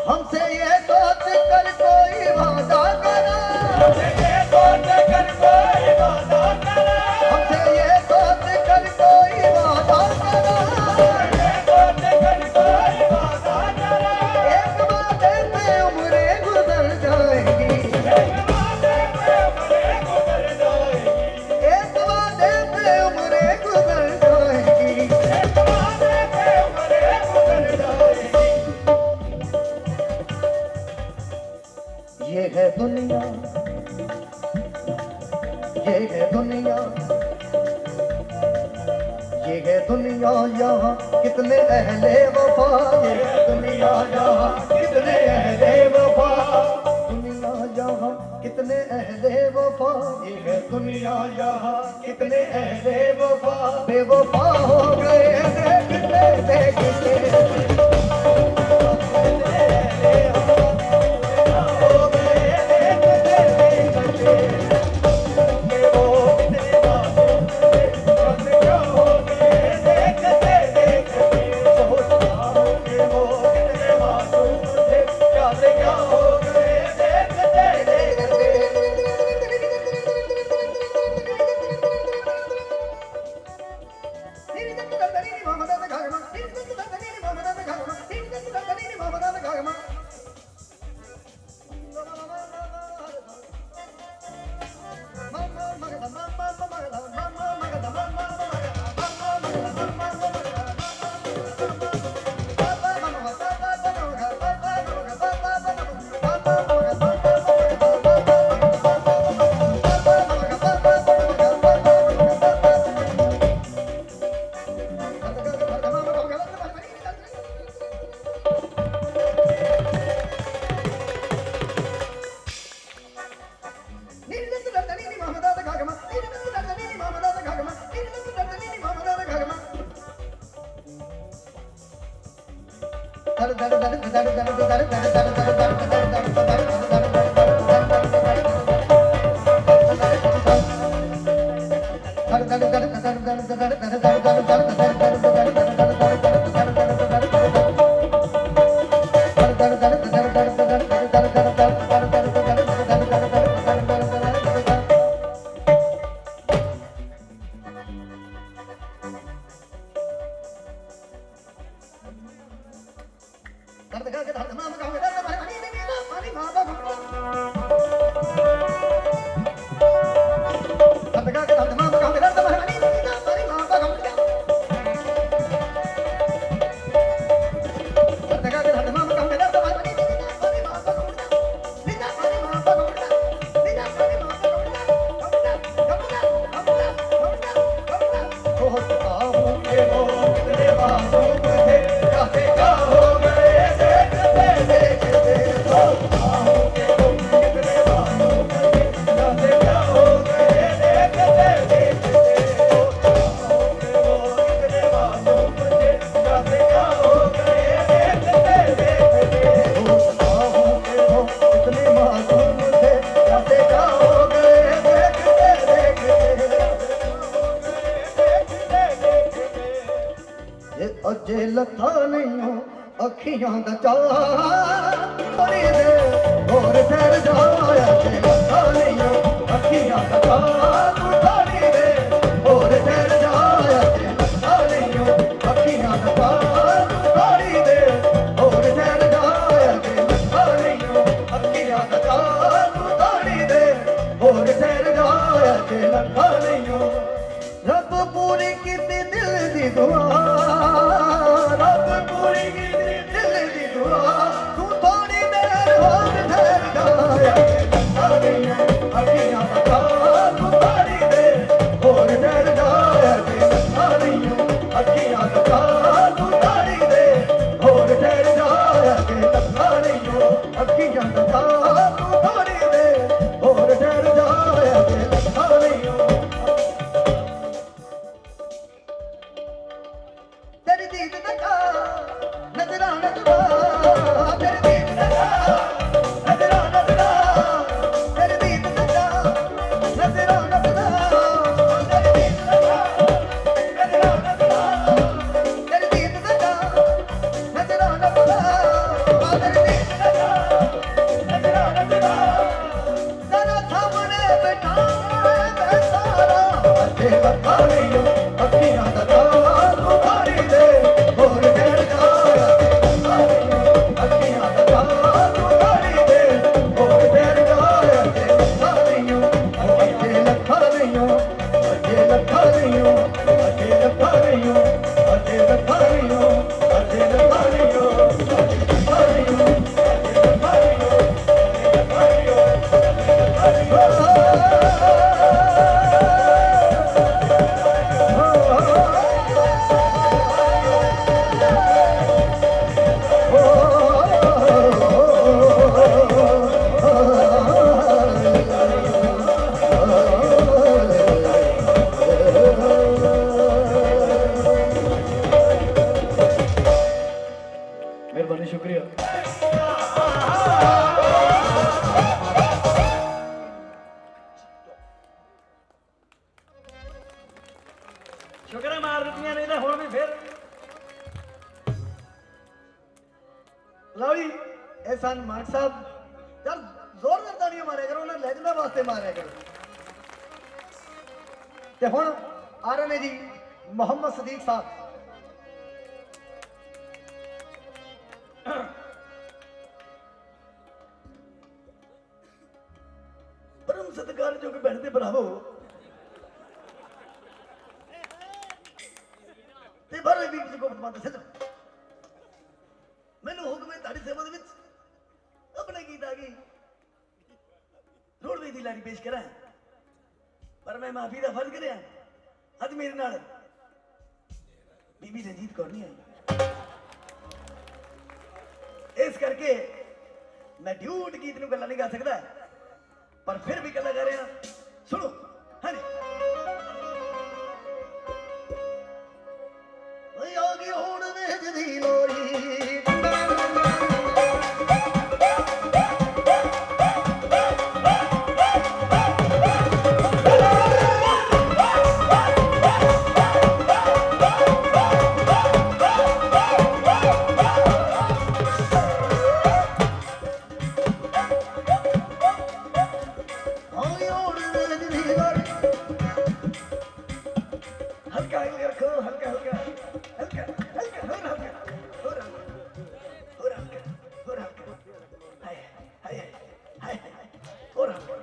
हमसे ये सोच कर कोई वादा करा हमसे ये सोच कर कोई वादा करा हमसे ये सोच कर कोई वादा करा ये सोच कर कोई वादा करा एक वादे पे उम्रें गुजर जाएंगी एक वादे पे उम्रें गुजर जाएंगी एक वादे पे उम्रें गुजर जाएंगी एक वादे पे उम्रें गुजर जाएंगी ये है दुनिया ये है दुनिया ये है दुनिया यहाँ कितने अहले वफा ये है दुनिया यहाँ कितने अहले वफा दुनिया यहाँ कितने अहले वफा ये है दुनिया यहाँ कितने अहले वफा बेवफा हो गए देखते देखते ਲੱਥਾ ਨਹੀਂ ਅੱਖੀਆਂ ਦਾ ਚਾਹ ਤੋਰੀ ਦੇ ਹੋਰ ਠਹਿਰ ਜਾ ਅਜੇ ਲੱਥਾ ਨਹੀਂ ਅੱਖੀਆਂ ਦਾ ਚਾਹ ਤੂੰ ਤੋਰੀ ਦੇ ਹੋਰ ਠਹਿਰ ਜਾ ਅਜੇ ਲੱਥਾ ਨਹੀਂ ਅੱਖੀਆਂ ਦਾ ਚਾਹ ਤੂੰ ਤੋਰੀ ਦੇ ਹੋਰ ਠਹਿਰ ਜਾ ਅਜੇ ਲੱਥਾ ਨਹੀਂ ਅੱਖੀਆਂ ਦਾ ਚਾਹ ਤੂੰ ਤੋਰੀ ਦੇ ਹੋਰ ਠਹਿਰ ਜਾ ਅਜੇ ਲੱਥਾ ਨਹੀਂ ਰੱਬ ਪੂਰੀ ਕੀਤੀ ਦਿਲ ਦੀ ਦੁਆ ਰੱਬ ਪੂਰੀ ਕੀਤੀ ਦਿਲ ਦੀ ਦੁਆ ਤੂੰ ਥੋੜੀ ਦੇਰ ਹੋਰ ਠਹਿਰ ਜਾ ਅੱਖੀਆਂ ਦਾ ਤੂੰ ਥੋੜੀ ਦੇਰ ਹੋਰ ਠਹਿਰ ਜਾ ਅੱਖੀਆਂ ਦਾ ਤੂੰ ਥੋੜੀ ਦੇਰ ਹੋਰ ਠਹਿਰ ਜਾ ਅੱਖੀਆਂ ਦਾ ਤੂੰ ਥੋੜੀ ਦੇਰ ਹੋਰ ਠਹਿਰ ਜਾ ਤੇਰੀ ਦੀਦ ਦਾ ਨਜ਼ਰਾਂ ਨਜ਼ਰਾਂ ਤੇਰੀ ਦੀਦ ਦਾ ਨਜ਼ਰਾਂ ਨਜ਼ਰਾਂ ਤੇਰੀ ਦੀਦ ਦਾ ਨਜ਼ਰਾਂ ਨਜ਼ਰਾਂ ਤੇਰੀ ਦੀਦ ਦਾ ਨਜ਼ਰਾਂ ਨਜ਼ਰਾਂ ਤੇਰੀ ਦੀਦ ਦਾ ਨਜ਼ਰਾਂ ਨਜ਼ਰਾਂ ਤੇਰੀ ਦੀਦ ਦਾ ਨਜ਼ਰਾਂ ਨਜ਼ਰਾਂ ਜ਼ਰਾ ਸਾਹਮਣੇ ਬੈਠਾ ਮੈਂ ਸਾਰਾ ਅੱਗੇ ਵਖਾ ਨਹੀਂ ਅੱਖੀਆਂ ਦਾ ਤੂੰ ਧਾਰੀ ਦੇ ਹੋਰ ਠਹਿਰ ਜਾ ਅੱਖੀਆਂ ਦਾ ਤੂੰ ਧਾਰੀ ਦੇ ਹੋਰ ਠਹਿਰ ਜਾ ਅੱਗੇ ਲੱਖਾਂ ਨਹੀਂ ਅੱਗੇ ਲੱਖਾਂ ਨਹੀਂ ਅੱਗੇ ਲੱਖਾਂ ਨਹੀਂ ਅੱਗੇ ਲੱਖਾਂ ਨਹੀਂ ਅੱਗੇ ਲੱਖਾਂ ਮਿਹਰਬਾਨੀ ਸ਼ੁਕਰੀਆ ਸ਼ੁਕਰ ਮਾਰ ਦਿੱਤੀਆਂ ਨਹੀਂ ਤਾਂ ਹੁਣ ਵੀ ਫਿਰ ਲਓ ਜੀ ਇਹ ਸਨ ਮਾਨ ਸਾਹਿਬ ਯਾਰ ਜ਼ੋਰਦਾਰ ਤਾੜੀਆਂ ਮਾਰਿਆ ਕਰੋ ਉਹਨਾਂ ਲੈਜੈਂਡਾਂ ਵਾਸਤੇ ਮਾਰਿਆ ਕਰੋ ਤੇ ਹੁਣ ਆ ਰਹੇ ਨੇ ਜੀ ਮੁਹੰਮਦ ਸਦੀਕ ਸਾਹਿਬ ਪਰਮ ਸਤਿਕਾਰਯੋਗ ਭੈਣ ਤੇ ਭਰਾਵੋ ਤੇ ਬਾਰੇ ਵੀ ਕਿਸੇ ਕੋ ਬਤਮਾਨ ਦੱਸੇ ਮੈਨੂੰ ਹੁਕਮ ਹੈ ਤੁਹਾਡੀ ਸੇਵਾ ਦੇ ਵਿੱਚ ਆਪਣੇ ਗੀਤ ਆ ਗਈ ਰੋੜਵੇ ਦੀ ਲਾਰੀ ਪੇਸ਼ ਕਰਾਂ ਪਰ ਮੈਂ ਮਾਫੀ ਦਾ ਫਰਜ਼ ਕਰਿਆ ਅੱਜ ਮੇਰੇ ਨਾਲ ਬੀਬੀ ਰਣਜੀਤ ਕੌਰ ਨਹੀਂ ਆਈ ਇਸ ਕਰਕੇ ਮੈਂ ਡਿਊਟ ਗੀਤ ਨੂੰ ਗੱਲਾਂ ਨਹੀਂ ਗਾ ਸਕਦਾ ਪਰ ਫਿਰ ਵੀ ਗੱਲਾਂ ਕਰ ਰਿਹਾ ਸੁਣੋ ਹਾਂਜੀ ਓਏ ਆ ਗਈ ਹੁਣ ਵੇਜ ਦੀ ਲੋਰੀ ਹਲਕਾ ਹਿਲ ਰੱਖੋ ਹਲਕਾ ਹਲਕਾ ਹਲਕਾ ਹਲਕਾ ਹੋਰ ਹਲਕਾ ਹੋਰ ਹਲਕਾ ਹਾਏ ਹਾਏ ਹਾਏ ਹੋਰ ਹਲਕਾ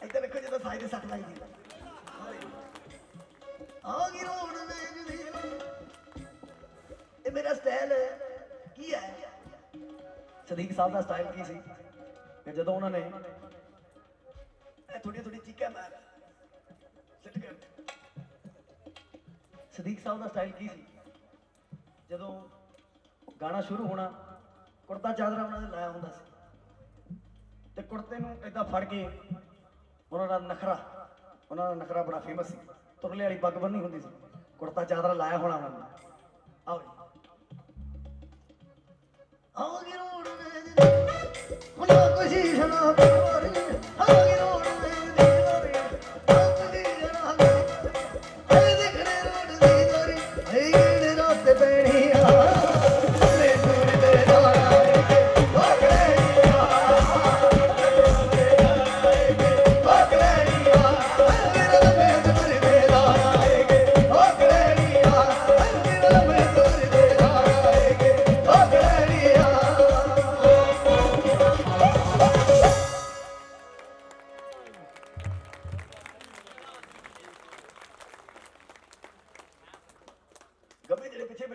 ਇੱਧਰ ਦੇਖੋ ਜਦੋਂ ਸਾਈਡ ਤੇ ਸੱਟ ਲੱਗਦੀ ਆ ਗਈ ਹੁਣ ਵੇਜ ਦੀ ਇਹ ਮੇਰਾ ਸਟਾਈਲ ਕੀ ਹੈ ਸਦੀਕ ਸਾਹਿਬ ਦਾ ਸਟਾਈਲ ਕੀ ਸੀ ਕਿ ਜਦੋਂ ਉਹਨਾਂ ਨੇ ਥੋੜੀ ਥੋੜੀ ਚੀਕਾਂ ਮਾਰ ਸਿੱਟ ਕਰ ਸਦੀਕ ਸਾਹਿਬ ਦਾ ਸਟਾਈਲ ਕੀ ਸੀ ਜਦੋਂ ਗਾਣਾ ਸ਼ੁਰੂ ਹੋਣਾ ਕੁੜਤਾ ਚਾਦਰਾ ਉਹਨਾਂ ਨੇ ਲਾਇਆ ਹੁੰਦਾ ਸੀ ਤੇ ਕੁੜਤੇ ਨੂੰ ਏਦਾਂ ਫੜ ਕੇ ਉਹਨਾਂ ਦਾ ਨਖਰਾ ਬੜਾ ਫੇਮਸ ਸੀ ਤੁਰਲੇ ਵਾਲੀ ਪੱਗ ਬੰਨੀ ਹੁੰਦੀ ਸੀ ਕੁੜਤਾ ਚਾਦਰਾ ਲਾਇਆ ਹੋਣਾ ਉਹਨਾਂ ਨੇ ਆਓ ਜੀ ਆ ਗਈ ਹੁਣ ਵੇਜ ਦੀ ਹੁਣਾ ਕੋਸ਼ਿਸ਼ ਨਾ ਕਰੀ ਆ ਗਈ ਹੁਣ ਵੇਜ ਦੀ ਲੋਰੀ ਆ ਕੋਸ਼ਿਸ਼ ਨਾ ਕਰੀ ਦੇਖਣੇ ਰੋਡ ਦੀ ਦੋਰੀ ਇਹ ਰਾਤ ਪੈਣੀ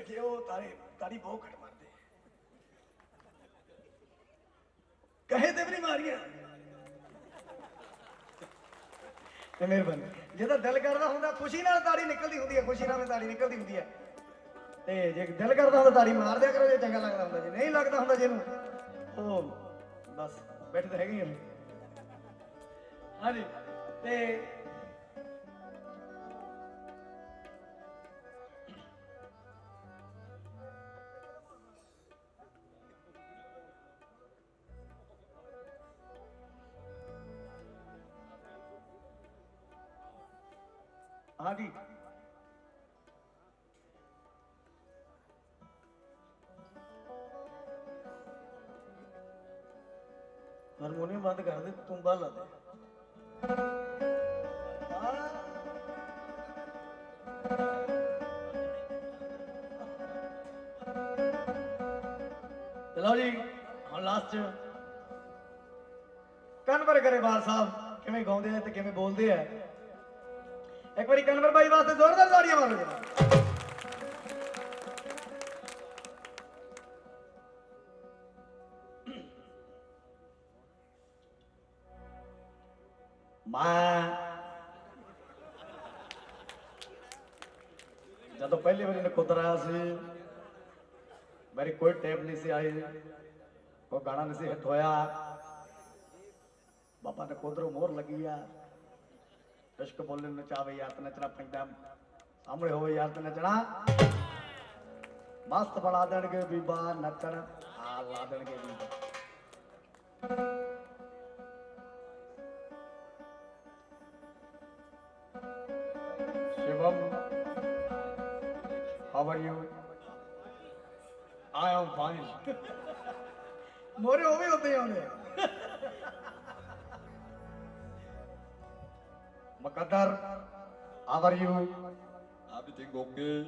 ਵੇਖੇ ਉਹ ਤਾੜੀ ਬਹੁਤ ਘੱਟ ਮਾਰਦੇ ਕਹੇ ਤੇ ਵੀ ਨਹੀਂ ਮਾਰੀਆਂ ਤੇ ਮਿਹਰਬਾਨੀ ਜਿਹਦਾ ਦਿਲ ਕਰਦਾ ਹੁੰਦਾ ਖੁਸ਼ੀ ਨਾਲ ਤਾੜੀ ਨਿਕਲਦੀ ਹੁੰਦੀ ਹੈ ਖੁਸ਼ੀ ਨਾਲ ਤਾੜੀ ਨਿਕਲਦੀ ਹੁੰਦੀ ਹੈ ਤੇ ਜੇ ਦਿਲ ਕਰਦਾ ਹੁੰਦਾ ਤਾੜੀ ਮਾਰ ਦਿਆ ਕਰੋ ਜੇ ਚੰਗਾ ਲੱਗਦਾ ਹੁੰਦਾ ਜੇ ਨਹੀਂ ਲੱਗਦਾ ਹੁੰਦਾ ਜਿਹਨੂੰ ਉਹ ਬਸ ਬੈਠੇ ਤਾਂ ਹੈਗੇ ਹੀ ਹਾਂਜੀ ਤੇ हाँ जी हारमोनियम बंद कर दे तुम बाल ला दे चलो जी हम लास्ट ਕੰਨ ਪਰ ਕਰੇ ਬਾਲ ਸਾਹਿਬ ਕਿਵੇਂ ਗਾਉਂਦੇ ਆ ਤੇ ਕਿਵੇਂ ਬੋਲਦੇ ਆ एक बारी कन्वर भाई वास्ते जोरदार ताड़ियां मारो जी जब पहली बारी नकोदर आया सी मेरी कोई टेप नहीं सी आई वो गाना नहीं सी हिट होया बाबा नकोदरों मोहर लगी है इश्क बोले नचावे यार ते नचना पैंदा सामने होवे यार ते नचना मस्त बना देणगे बीबा नचण हाल ला देणगे बीबा Shivam how are you I am fine मोरे वो भी होते हैं Makadar, how are you? Everything okay?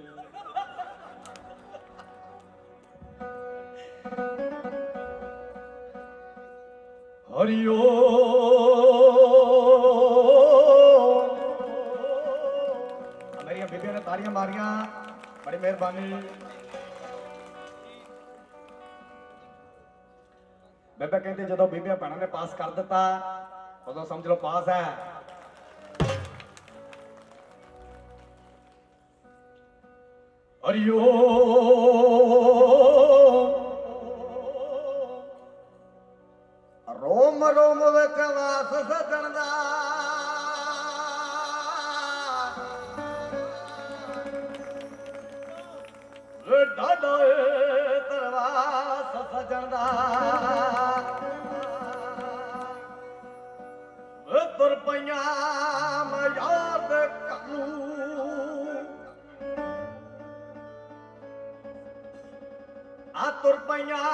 Hariyo. मेरी बेबियों ने तालियां मारियां, बड़ी मेहरबानी। बेबे कहते जदों बीबियां भैणां ने पास कर दिता, उदों समझ लो पास है। हरिओ रोम रोम विच वास सजण दा डाडा तरवास सजण दा तुर पईयां मैं याद करूं तुर पईयां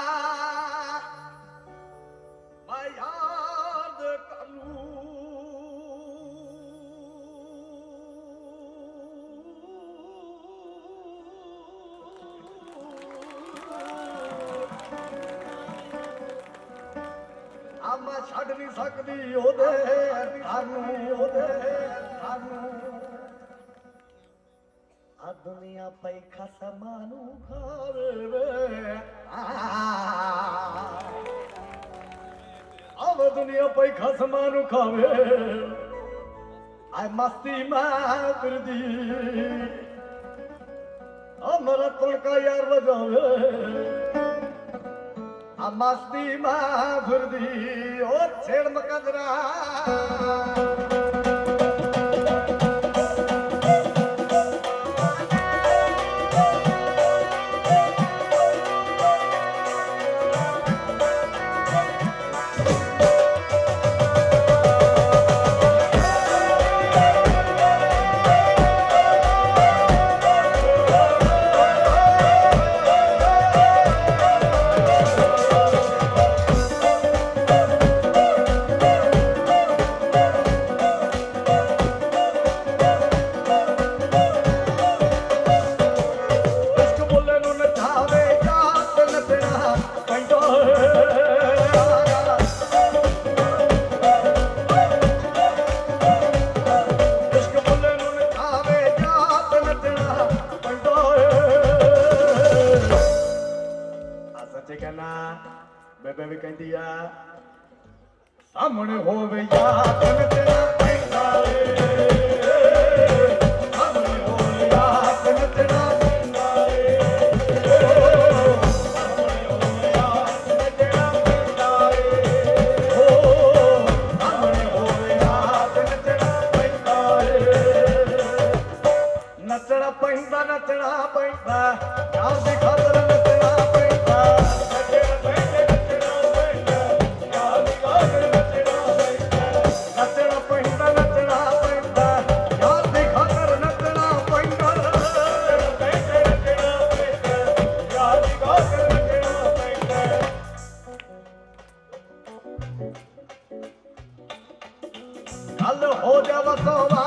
मैं याद करूं मैं छड़ नहीं सकदी ओदे थानू आ दुनिया पई खसमानू खावे अब दुनिया पई खसमानू खावे आय मस्ती में फिरदी मेरा तुणका यार बजावे आ मस्ती में फिरदी ओ छेड़ मकदरा ਪੈਂਦੀ ਆ ਸਾਹਮਣੇ ਹੋਵੇ ਯਾਦ ਨੱਚਣਾ ਪੈਂਦਾ ਏ ਸਾਹਮਣੇ ਹੋਵੇ ਯਾਦ ਨੱਚਣਾ ਪੈਂਦਾ ਏ ਸਾਹਮਣੇ ਹੋਵੇ ਯਾਦ ਨੱਚਣਾ ਪੈਂਦਾ ਏ ਸਾਹਮਣੇ ਹੋਵੇ ਯਾਦ ਨੱਚਣਾ ਪੈਂਦਾ ਏ ਨੱਚਣਾ ਪੈਂਦਾ ਯਾਰ ਦੀ ਖਾਤਰ ਨੱਚਣਾ ਪੈਂਦਾ ਨੱਚਣਾ ਪੈਂਦਾ ਯਾਰ ਦੀ ਖਾਤਰ ਨੱਚਣਾ ਪੈਂਦਾ ਨੱਚਣਾ ਪੈਂਦਾ ਯਾਰ ਦੀ ਖਾਤਰ ਨੱਚਣਾ ਪੈਂਦਾ ਨੱਚਣਾ ਪੈਂਦਾ ਯਾਰ ਦੀ ਖਾਤਰ ਨੱਚਣਾ ਪੈਂਦਾ ਗੱਲ ਹੋ ਜਾ ਵਸਵਾ